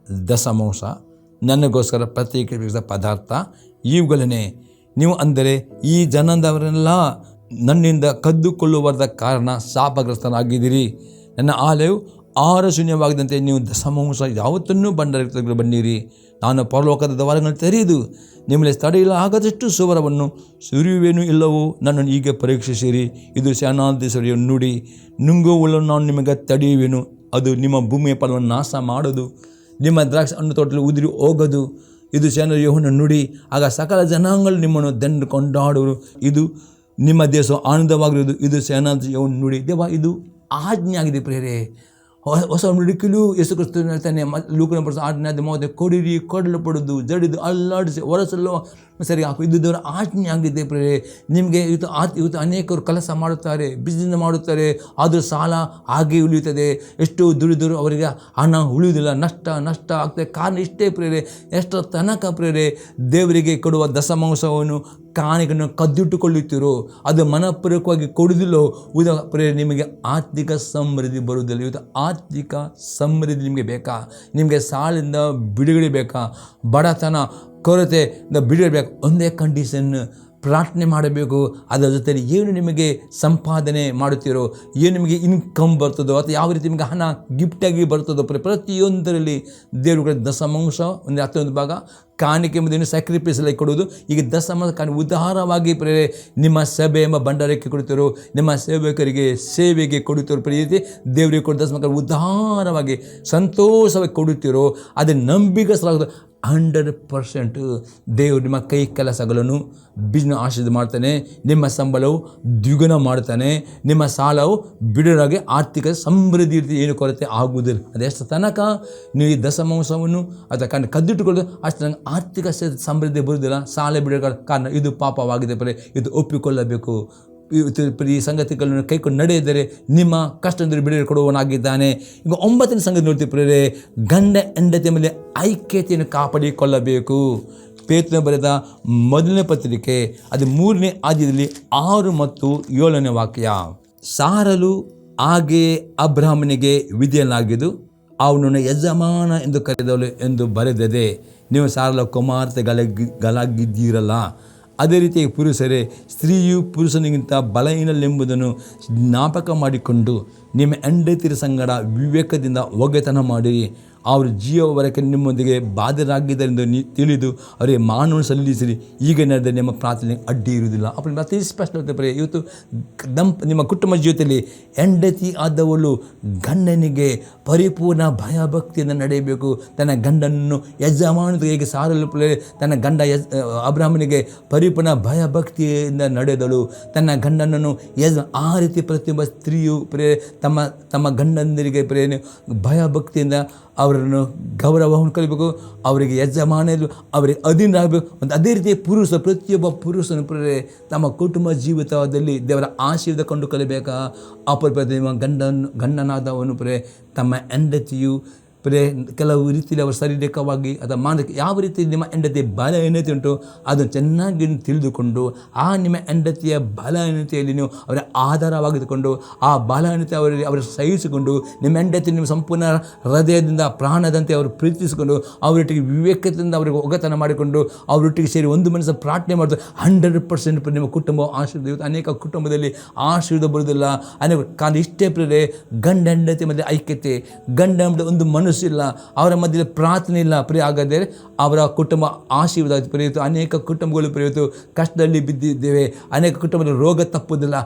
ದಶಮಾಂಶ, ನನಗೋಸ್ಕರ ಪ್ರತ್ಯೇಕಿಸಿದ ಪದಾರ್ಥ, ಇವುಗಳನ್ನೇ. ನೀವು ಅಂದರೆ ಈ ಜನದವರೆಲ್ಲ ನನ್ನಿಂದ ಕದ್ದುಕೊಳ್ಳುವದ ಕಾರಣ ಶಾಪಗ್ರಸ್ತರಾಗಿದ್ದೀರಿ. ನನ್ನ ಆಲಯವು ಆಹಾರ ಶೂನ್ಯವಾಗದಂತೆ ನೀವು ದಶಮಾಂಶ ಯಾವತ್ತನ್ನೂ ಭಂಡಾರಕ್ಕೆ ಬನ್ನಿರಿ. ನಾನು ಪರಲೋಕದ ದ್ವಾರಗಳನ್ನು ತೆರೆದು ನಿಮ್ಮಲ್ಲಿ ತಡೆಯಿಲ್ಲ ಆಗದಷ್ಟು ಸುವರವನ್ನು ಸುರಿಯುವೇನೂ ಇಲ್ಲವೋ ನನ್ನನ್ನು ಹೀಗೆ ಪರೀಕ್ಷಿಸಿರಿ. ಇದು ಸೇನಾಧೀಶ್ವರಿಯ ನುಡಿ. ನುಂಗುವುಳ್ಳನ್ನು ನಾನು ನಿಮಗೆ ತಡೆಯುವೆನು. ಅದು ನಿಮ್ಮ ಭೂಮಿಯ ಫಲವನ್ನು ನಾಶ ಮಾಡೋದು, ನಿಮ್ಮ ದ್ರಾಕ್ಷಿ ಹಣ್ಣು ತೋಟದಲ್ಲಿ ಉದುರಿ ಹೋಗೋದು. ಇದು ಸೇನಾಧೀಶ್ವರ ಯೆಹೋವನ ನುಡಿ. ಆಗ ಸಕಲ ಜನಾಂಗಗಳು ನಿಮ್ಮನ್ನು ದಂಡು ಕೊಂಡಾಡುವರು. ಇದು ನಿಮ್ಮ ದೇಶ ಆನಂದವಾಗಿರುವುದು. ಇದು ಸೇನಾಧೀಶ್ವರ ಯೆಹೋವನ ನುಡಿ. ದೇವ, ಇದು ಆಜ್ಞೆ ಆಗಿದೆ ಪ್ರಿಯರೇ. ಹೊಸ ನುಡಿಕಲು ಯೇಸು ಕ್ರಿಸ್ತನು ಹೇಳ್ತಾನೆ, ಲೂಕನ ಬರೆದ 6:30 ಕೊಡಿರಿ, ಕೊಡಲ್ಪಡುವುದು, ಜಡಿದು ಅಲ್ಲಾಡಿಸಿ ಹೊರಸಲು ಸರಿ ಹಾಕು. ಇದು ದೇವರ ಆಜ್ಞೆ ಆಗಿದೆ ಪ್ರಿಯರೇ. ನಿಮಗೆ ಇವತ್ತು ಅನೇಕರು ಕೆಲಸ ಮಾಡುತ್ತಾರೆ, ಬಿಸ್ನೆಸ್ ಮಾಡುತ್ತಾರೆ, ಆದರೂ ಸಾಲ ಹಾಗೆ ಉಳಿಯುತ್ತದೆ. ಎಷ್ಟು ದುಡಿದರೂ ಅವರಿಗೆ ಹಣ ಉಳಿಯುವುದಿಲ್ಲ, ನಷ್ಟ ಆಗ್ತದೆ. ಕಾರಣ ಇಷ್ಟೇ ಪ್ರಿಯರೇ, ಎಷ್ಟರ ತನಕ ಪ್ರಿಯರೇ ದೇವರಿಗೆ ಕೊಡುವ ದಶಮಾಂಶವನ್ನು ಕಾಣಿಕೆಯನ್ನು ಕದ್ದಿಟ್ಟುಕೊಳ್ಳುತ್ತೀರೋ, ಅದು ಮನಪೂರ್ವಕವಾಗಿ ಕೊಡುವುದಿಲ್ಲೋ, ಪ್ರಿಯರೇ ನಿಮಗೆ ಆರ್ಥಿಕ ಸಮೃದ್ಧಿ ಬರುವುದಿಲ್ಲ. ಇವತ್ತು ಆರ್ಥಿಕ ಸಮೃದ್ಧಿ ನಿಮಗೆ ಬೇಕಾ? ನಿಮಗೆ ಸಾಲಿಂದ ಬಿಡುಗಡೆ ಬೇಕಾ? ಬಡತನ ಕೊರತೆಯಿಂದ ಬಿಡುಗಡೆ ಬೇಕು? ಒಂದೇ ಕಂಡೀಷನ್, ಪ್ರಾರ್ಥನೆ ಮಾಡಬೇಕು. ಅದರ ಜೊತೆಯಲ್ಲಿ ಏನು ನಿಮಗೆ ಸಂಪಾದನೆ ಮಾಡುತ್ತೀರೋ, ಏನು ನಿಮಗೆ ಇನ್ಕಮ್ ಬರ್ತದೋ, ಅಥವಾ ಯಾವ ರೀತಿ ನಿಮಗೆ ಹಣ ಗಿಫ್ಟಾಗಿ ಬರ್ತದೋ, ಪ್ರತಿಯೊಂದರಲ್ಲಿ ದೇವರುಗಳ ದಶಮಾಂಶ ಒಂದು 10 ಭಾಗ ಕಾಣಿಕೆ ಮುಂದೆ ಸ್ಯಾಕ್ರಿಫೈಸ್ ಎಲ್ಲ ಕೊಡುವುದು. ಈಗ ದಶಮಾಂಶ ಕಾಣಿ ಉದಾರವಾಗಿ ಪ್ರೇರೆ ನಿಮ್ಮ ಸಭೆ ಎಂಬ ಭಂಡಾರಕ್ಕೆ ಕೊಡುತ್ತೀರೋ, ನಿಮ್ಮ ಸೇವಕರಿಗೆ ಸೇವೆಗೆ ಕೊಡುತ್ತೀರೋ, ಪ್ರೀತಿ ದೇವರಿಗೆ ಕೊಡು ದಶಮಾಂಶ ಉದಾರವಾಗಿ ಸಂತೋಷವಾಗಿ ಕೊಡುತ್ತೀರೋ, ಅದನ್ನು ನಂಬಿಕೆಸಲಾಗದು. 100% ದೇವರು ನಿಮ್ಮ ಕೈ ಕೆಲಸಗಳನ್ನು ಬಿಸ್ನೆಸ್ ಆಶೀರ್ವಾದ ಮಾಡ್ತಾನೆ. ನಿಮ್ಮ ಸಂಬಳವು ದ್ವಿಗುಣ ಮಾಡ್ತಾನೆ. ನಿಮ್ಮ ಸಾಲವು ಬಿಡುಗಡೆಯಾಗಿ ಆರ್ಥಿಕ ಸಮೃದ್ಧಿ ಇರ್ತೀವಿ, ಏನು ಕೊರತೆ ಆಗುವುದಿಲ್ಲ. ಅದೆಷ್ಟು ತನಕ ನೀವು ಈ ದಶಮಾಂಶವನ್ನು ಅಥವಾ ಕದ್ದಿಟ್ಟುಕೊಳ್ಳೋದು ಅಷ್ಟು ತನಕ ಆರ್ಥಿಕ ಸಮೃದ್ಧಿ ಬರುವುದಿಲ್ಲ, ಸಾಲ ಬಿಡುಗಡೆ. ಕಾರಣ ಇದು ಪಾಪವಾಗಿದೆ ಪ್ರಿಯರೇ, ಇದು ಒಪ್ಪಿಕೊಳ್ಳಬೇಕು. ಈ ಸಂಗತಿಗಳನ್ನು ಕೈಕೊಂಡು ನಡೆಯಿದರೆ ನಿಮ್ಮ ಕಷ್ಟದಲ್ಲಿ ಬಿಡುಗಡೆ ಕೊಡುವವನಾಗಿದ್ದಾನೆ. ಈಗ 9ನೇ ಸಂಗತಿ ನೋಡ್ತೀವಿ ಪ್ರಿಯರೇ, ಗಂಡ ಹೆಂಡತಿಯ ಮೇಲೆ ಐಕ್ಯತೆಯನ್ನು ಕಾಪಾಡಿಕೊಳ್ಳಬೇಕು. ಪೇತ್ರನು ಬರೆದ ಮೊದಲನೇ ಪತ್ರಿಕೆ ಅದು 3ನೇ ಅಧ್ಯಾಯದಲ್ಲಿ 6 ಮತ್ತು 7ನೇ ವಾಕ್ಯ. ಸಾರಲು ಹಾಗೆಯೇ ಅಬ್ರಹಾಮನಿಗೆ ವಿಧೇಯನಾಗಿದ್ದು ಅವನನ್ನು ಯಜಮಾನ ಎಂದು ಕರೆದವಳು ಎಂದು ಬರೆದಿದೆ. ನೀವು ಸಾರಲ ಕುಮಾರ್ತೆಗಳಾಗಿದ್ದೀರಲ್ಲ, ಅದೇ ರೀತಿ ಪುರುಷರೇ, ಸ್ತ್ರೀಯು ಪುರುಷನಿಗಿಂತ ಬಲಹೀನಳೆಂಬುದನ್ನು ಜ್ಞಾಪಕ ಮಾಡಿಕೊಂಡು ನಿಮ್ಮ ಹೆಂಡತಿಯರ ಸಂಗಡ ವಿವೇಕದಿಂದ ಒಗೆತನ ಮಾಡಿರಿ. ಅವರು ಜೀವವರೆಗೆ ನಿಮ್ಮೊಂದಿಗೆ ಬಾಧ್ಯರಾಗಿದ್ದರೆಂದು ತಿಳಿದು ಅವರಿಗೆ ಮಾನವನ್ನು ಸಲ್ಲಿಸಿರಿ. ಈಗ ನಡೆದರೆ ನಿಮ್ಮ ಪ್ರಾರ್ಥನೆ ಅಡ್ಡಿ ಇರುವುದಿಲ್ಲ. ಅಪ್ಪ ಅತಿ ಸ್ಪಷ್ಟ ಪ್ರಿಯ, ಇವತ್ತು ನಿಮ್ಮ ಕುಟುಂಬ ಜೀವಿತದಲ್ಲಿ ಹೆಂಡತಿ ಆದವಳು ಗಂಡನಿಗೆ ಪರಿಪೂರ್ಣ ಭಯಭಕ್ತಿಯಿಂದ ನಡೆಯಬೇಕು. ತನ್ನ ಗಂಡನನ್ನು ಯಜಮಾನದ ಹೇಗೆ ಸಾರಲು ತನ್ನ ಗಂಡ ಅಬ್ರಹಾಮನಿಗೆ ಪರಿಪೂರ್ಣ ಭಯಭಕ್ತಿಯಿಂದ ನಡೆದಳು. ತನ್ನ ಗಂಡನನ್ನು ಆ ರೀತಿ ಪ್ರತಿಯೊಬ್ಬ ಸ್ತ್ರೀಯು ತಮ್ಮ ಗಂಡಂದರಿಗೆ ಭಯಭಕ್ತಿಯಿಂದ ಅವರನ್ನು ಗೌರವವನ್ನು ಕಲಿಬೇಕು. ಅವರಿಗೆ ಯಜಮಾನರು ಅವರಿಗೆ ಅಧೀನರಾಗಬೇಕು. ಮತ್ತು ಅದೇ ರೀತಿ ಪ್ರತಿಯೊಬ್ಬ ಪುರುಷನು ತಮ್ಮ ಕುಟುಂಬ ಜೀವಿತದಲ್ಲಿ ದೇವರ ಆಶೀರ್ವಾದ ಕೊಂಡು ಕಲಿಬೇಕಾ? ನಿಮ್ಮ ಗಂಡನಾದವನು ತಮ್ಮ ಹೆಂಡತಿಯು ಕೆಲವು ರೀತಿಯಲ್ಲಿ ಅವರು ಶಾರೀರಿಕವಾಗಿ ಅಥವಾ ಮಾನಸಿಕ ಯಾವ ರೀತಿ ನಿಮ್ಮ ಹೆಂಡತಿ ಬಲಹೀನತೆ ಉಂಟು ಅದನ್ನು ಚೆನ್ನಾಗಿ ತಿಳಿದುಕೊಂಡು ಆ ನಿಮ್ಮ ಹೆಂಡತಿಯ ಬಲಹೀನತೆಯಲ್ಲಿ ನೀವು ಅವರ ಆಧಾರವಾಗಿದ್ದುಕೊಂಡು ಆ ಬಲಹೀನತೆ ಅವರ ಸಹಿಸಿಕೊಂಡು ನಿಮ್ಮ ಹೆಂಡತಿ ನೀವು ಸಂಪೂರ್ಣ ಹೃದಯದಿಂದ ಪ್ರಾಣದಂತೆ ಅವರು ಪ್ರೀತಿಸಿಕೊಂಡು ಅವರೊಟ್ಟಿಗೆ ವಿವೇಕದಿಂದ ಅವರಿಗೆ ಒಗತನ ಮಾಡಿಕೊಂಡು ಅವರೊಟ್ಟಿಗೆ ಸೇರಿ ಒಂದು ಮನಸ್ಸು ಪ್ರಾರ್ಥನೆ ಮಾಡೋದು 100% ನಿಮ್ಮ ಕುಟುಂಬ ಆಶೀರ್ವಾದ. ಅನೇಕ ಕುಟುಂಬದಲ್ಲಿ ಆಶೀರ್ವಾದ ಬರುವುದಿಲ್ಲ. ಅನೇಕ ಕಾರಣ ಇಷ್ಟೇ ಪ್ರಿಯರೇ, ಗಂಡ ಹೆಂಡತಿ ಮಧ್ಯೆ ಐಕ್ಯತೆ, ಗಂಡ ಒಂದು ಮನಸ್ಸು ಇಲ್ಲ, ಅವರ ಮಧ್ಯೆ ಪ್ರಾರ್ಥನೆ ಇಲ್ಲ ಪ್ರಿಯ, ಹಾಗಾದರೆ ಅವರ ಕುಟುಂಬ ಆಶೀರ್ವಾದ ಪ್ರಿಯಿತು. ಅನೇಕ ಕುಟುಂಬಗಳು ಪ್ರಿಯಿತು ಕಷ್ಟದಲ್ಲಿ ಬಿದ್ದಿದ್ದೇವೆ. ಅನೇಕ ಕುಟುಂಬದಲ್ಲಿ ರೋಗ ತಪ್ಪುವುದಿಲ್ಲ.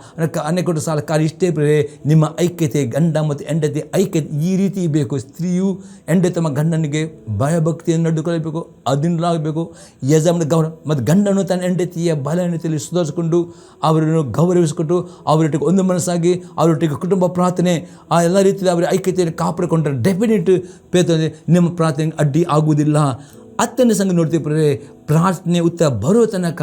ಅನೇಕ ಸಾಲ ಕಾಲ ಇಷ್ಟೇ ಪ್ರಿಯರೇ, ನಿಮ್ಮ ಐಕ್ಯತೆ, ಗಂಡ ಮತ್ತು ಹೆಂಡತಿ ಐಕ್ಯತೆ ಈ ರೀತಿ ಬೇಕು. ಸ್ತ್ರೀಯು ಹೆಂಡತಿ ತಮ್ಮ ಗಂಡನಿಗೆ ಭಯಭಕ್ತಿಯನ್ನು ನಡೆದುಕೊಳ್ಳಬೇಕು, ಅಧೀನರಾಗಬೇಕು. ಯಜಮಾನ ಗೌರವ ಮತ್ತು ಗಂಡನು ತನ್ನ ಹೆಂಡತಿಯ ಬಲಹೀನತೆಯಲ್ಲಿ ಸುಧಾರಿಸಿಕೊಂಡು ಅವರನ್ನು ಗೌರವಿಸಿಕೊಂಡು ಅವರೊಟ್ಟಿಗೆ ಒಂದು ಮನಸ್ಸಾಗಿ ಅವರೊಟ್ಟಿಗೆ ಕುಟುಂಬ ಪ್ರಾರ್ಥನೆ ಆ ಎಲ್ಲ ರೀತಿಯಲ್ಲಿ ಅವರ ಐಕ್ಯತೆಯನ್ನು ಕಾಪಾಡಿಕೊಂಡ್ರೆ ಡೆಫಿನೆಟ್ ಪೇತನೆ ನಿಮ್ಮ ಪ್ರಾರ್ಥನೆ ಅಡ್ಡಿ ಆಗುವುದಿಲ್ಲ. 10ನೇ ಸಂಗತಿ ನೋಡ್ತೀವಿ ಪ್ರಿಯರೇ, ಪ್ರಾರ್ಥನೆ ಉತ್ತರ ಬರೋ ತನಕ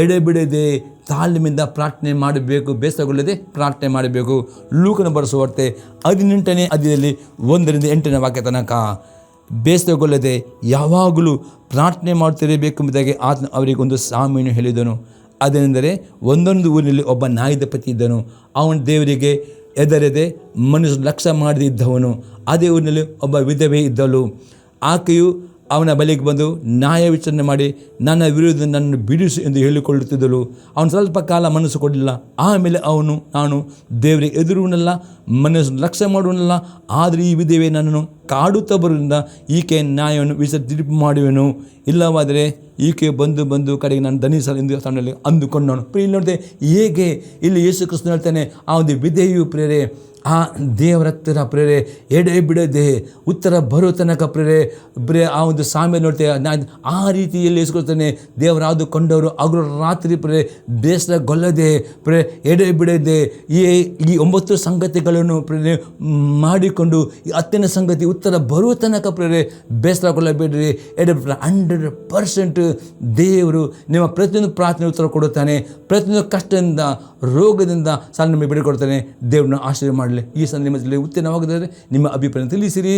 ಎಡೆಬಿಡದೆ ತಾಳ್ಮೆಯಿಂದ ಪ್ರಾರ್ಥನೆ ಮಾಡಬೇಕು, ಬೇಸರಗೊಳ್ಳದೆ ಪ್ರಾರ್ಥನೆ ಮಾಡಬೇಕು. ಲೂಕನ ಬರೆಸುವಂತೆ 18ನೇ ಅಧ್ಯಾಯದಲ್ಲಿ 1ರಿಂದ 8ನೇ ವಾಕ್ಯ ತನಕ ಬೇಸರಗೊಳ್ಳದೆ ಯಾವಾಗಲೂ ಪ್ರಾರ್ಥನೆ ಮಾಡುತ್ತಿರಬೇಕೆಂಬುದಾಗಿ ಆತನು ಅವರಿಗೆ ಒಂದು ಸಾಮ್ಯವನ್ನು ಹೇಳಿದನು. ಅದೇನೆಂದರೆ, ಒಂದೊಂದು ಊರಿನಲ್ಲಿ ಒಬ್ಬ ನ್ಯಾಯಾಧಿಪತಿ ಇದ್ದನು. ಅವನು ದೇವರಿಗೆ ಎದರದೆ ಮನುಷ್ಯ ಲಕ್ಷ್ಯ ಮಾಡದಿದ್ದವನು. ಅದೇ ಊರಿನಲ್ಲಿ ಒಬ್ಬ ವಿಧವೆ ಇದ್ದಳು. ಆಕೆಯು ಅವನ ಬಳಿಗೆ ಬಂದು ನ್ಯಾಯ ವಿಚಾರಣೆ ಮಾಡಿ ನನ್ನ ವಿರುದ್ಧ ನನ್ನನ್ನು ಬಿಡಿಸು ಎಂದು ಹೇಳಿಕೊಳ್ಳುತ್ತಿದ್ದಳು. ಅವನು ಸ್ವಲ್ಪ ಕಾಲ ಮನಸ್ಸು ಕೊಡಲಿಲ್ಲ. ಆಮೇಲೆ ನಾನು ದೇವರಿಗೆ ಎದುರುವನಲ್ಲ, ಮನಸ್ಸು ಲಕ್ಷ್ಯ ಮಾಡುವನಲ್ಲ, ಆದರೆ ಈ ವಿಧವೆ ನನ್ನನ್ನು ಕಾಡುತ್ತಾ ಬರುವುದರಿಂದ ಈಕೆ ನ್ಯಾಯವನ್ನು ತೀರ್ಪು ಮಾಡುವೆನು, ಇಲ್ಲವಾದರೆ ಈಕೆ ಬಂದು ಕಡೆಗೆ ನಾನು ದನಿಸಲು ಎಂದು ತನ್ನಲ್ಲಿ ಅಂದುಕೊಂಡವನು. ಇಲ್ಲಿ ನೋಡಿದೆ ಹೇಗೆ ಇಲ್ಲಿ ಯೇಸು ಕ್ರಿಸ್ತನು ಹೇಳ್ತಾನೆ, ಆ ಒಂದು ವಿಧೆಯು ಪ್ರೇರೆ ಆ ದೇವರ ಹತ್ತಿರ ಪ್ರೇರೆ ಎಡೆ ಬಿಡದೆ ಉತ್ತರ ಬರೋ ತನಕ ಪ್ರೇರೆ ಆ ಒಂದು ಸಾಮ್ಯ ನೋಡ್ತೇವೆ. ಆ ರೀತಿಯಲ್ಲಿ ಎಸ್ಕೊಳ್ತಾನೆ. ದೇವರಾದುಕೊಂಡವರು ಹಗಲು ರಾತ್ರಿ ಬೇಸರಗೊಳ್ಳದೆ ಎಡೆ ಬಿಡದೆ ಈ 9 ಸಂಗತಿಗಳನ್ನು ಮಾಡಿಕೊಂಡು ಈ 10ನೇ ಸಂಗತಿ ಉತ್ತರ ಬರುವ ತನಕ ಬೇಸರಗೊಳ್ಳಬೇಡ್ರಿ. 100% ದೇವರು ನಿಮ್ಮ ಪ್ರತಿಯೊಂದು ಪ್ರಾರ್ಥನೆ ಉತ್ತರ ಕೊಡುತ್ತಾನೆ. ಪ್ರತಿಯೊಂದು ಕಷ್ಟದಿಂದ ರೋಗದಿಂದ ನಿಮಗೆ ಬಿಡುಕೊಡ್ತಾನೆ. ದೇವ್ರನ್ನ ಆಶ್ರಯ ಮಾಡಲಿ. ಈ ಸಂದರ್ಭದಲ್ಲಿ ಉತ್ತಮವಾಗದರೆ ನಿಮ್ಮ ಅಭಿಪ್ರಾಯ ತಿಳಿಸಿರಿ.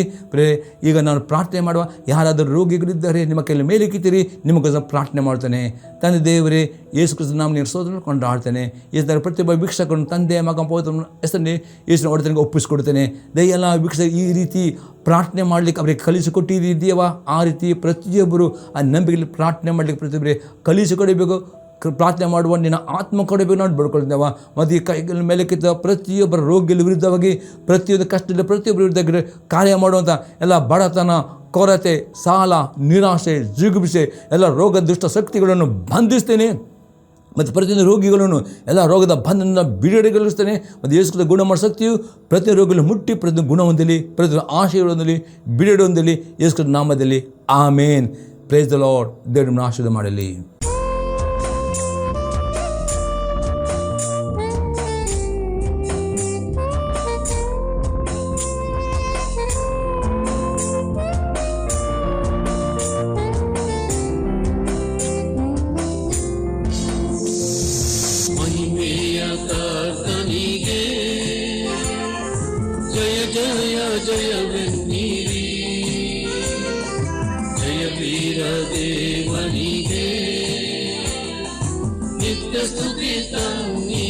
ಈಗ ನಾನು ಪ್ರಾರ್ಥನೆ ಮಾಡುವ ಯಾರಾದರೂ ರೋಗಿಗಳಿದ್ದಾರೆ ನಿಮ್ಮ ಕೈಯಲ್ಲಿ ಮೇಲೆ ಕಿತ್ತಿರಿ, ನಿಮಗೋಸ್ಕರ ಪ್ರಾರ್ಥನೆ ಮಾಡ್ತಾನೆ. ತಂದೆ ದೇವರೇ, ಯೇಸು ಕ್ರಿಸ್ತನ ನಾಮದಲ್ಲಿ ಸ್ತೋತ್ರವನ್ನು ಕೊಂಡಾಡ್ತೇನೆ. ಈ ಥರ ಪ್ರತಿಯೊಬ್ಬ ವೀಕ್ಷಕರನ್ನು ತಂದೆ ಮಗ ಪವಿತ್ರ ಹೆಸರನ್ನೇ ಯೇಸುವಿನ ಒಡೆತನಿಗೆ ಒಪ್ಪಿಸಿಕೊಡ್ತೇನೆ. ಎಲ್ಲ ವೀಕ್ಷಕರು ಈ ರೀತಿ ಪ್ರಾರ್ಥನೆ ಮಾಡಲಿಕ್ಕೆ ಅವರಿಗೆ ಕಲಿಸಿಕೊಟ್ಟಿದ್ದೀಯವ, ಆ ರೀತಿ ಪ್ರತಿಯೊಬ್ಬರು ಆ ನಂಬಿಕೆಯಲ್ಲಿ ಪ್ರಾರ್ಥನೆ ಮಾಡಲಿಕ್ಕೆ ಪ್ರತಿಯೊಬ್ಬರೇ ಕಲಿಸಿಕೊಡಬೇಕು. ಪ್ರಾರ್ಥನೆ ಮಾಡುವ ನಿನ್ನ ಆತ್ಮ ಕೊಡಬೇಕು ನಾವು ಬಿಡ್ಕೊಳ್ತೇವೆ. ಮತ್ತು ಈ ಕೈಗಳ ಮೇಲೆ ಕಿತ್ತ ಪ್ರತಿಯೊಬ್ಬರ ರೋಗಿಗಳ ವಿರುದ್ಧವಾಗಿ, ಪ್ರತಿಯೊಂದು ಕಷ್ಟದಲ್ಲಿ ಪ್ರತಿಯೊಬ್ಬರ ವಿರುದ್ಧ ಕಾರ್ಯ ಮಾಡುವಂಥ ಎಲ್ಲ ಬಡತನ, ಕೊರತೆ, ಸಾಲ, ನಿರಾಶೆ, ಜಿಗುಪ್ಸೆ ಎಲ್ಲ ರೋಗ ದುಷ್ಟ ಶಕ್ತಿಗಳನ್ನು ಬಂಧಿಸ್ತೇನೆ. ಮತ್ತು ಪ್ರತಿಯೊಂದು ರೋಗಿಗಳನ್ನು ಎಲ್ಲ ರೋಗದ ಬಂಧನದಿಂದ ಬಿಡುಗಡೆಗೊಳಿಸ್ತೇನೆ. ಮತ್ತು ಯೇಸುಕ್ರಿಸ್ತನ ಗುಣಮಾಡುವ ಶಕ್ತಿಯು ಪ್ರತಿ ರೋಗಿಗಳು ಮುಟ್ಟಿ ಪ್ರತಿಯೊಂದು ಗುಣ ಹೊಂದಲಿ, ಪ್ರತಿಯೊಂದು ಆಶೀರ್ವಾದ ಹೊಂದಲಿ, ಬಿಡುಗಡೆ ಹೊಂದಲಿ. ಯೇಸುಕ್ರಿಸ್ತನ ನಾಮದಲ್ಲಿ ಆಮೇನ್. Praise the lord. ದೇವರು ನಿಮ್ಮನ್ನು ಆಶೀರ್ವಾದ ಮಾಡಲಿ. ಜಯವೆನ್ನಿರಿ, ಜಯ ವೀರ ದೇವನಿಗೆ ನಿತ್ಯ ಸ್ತುತಿ ತನ್ನಿ.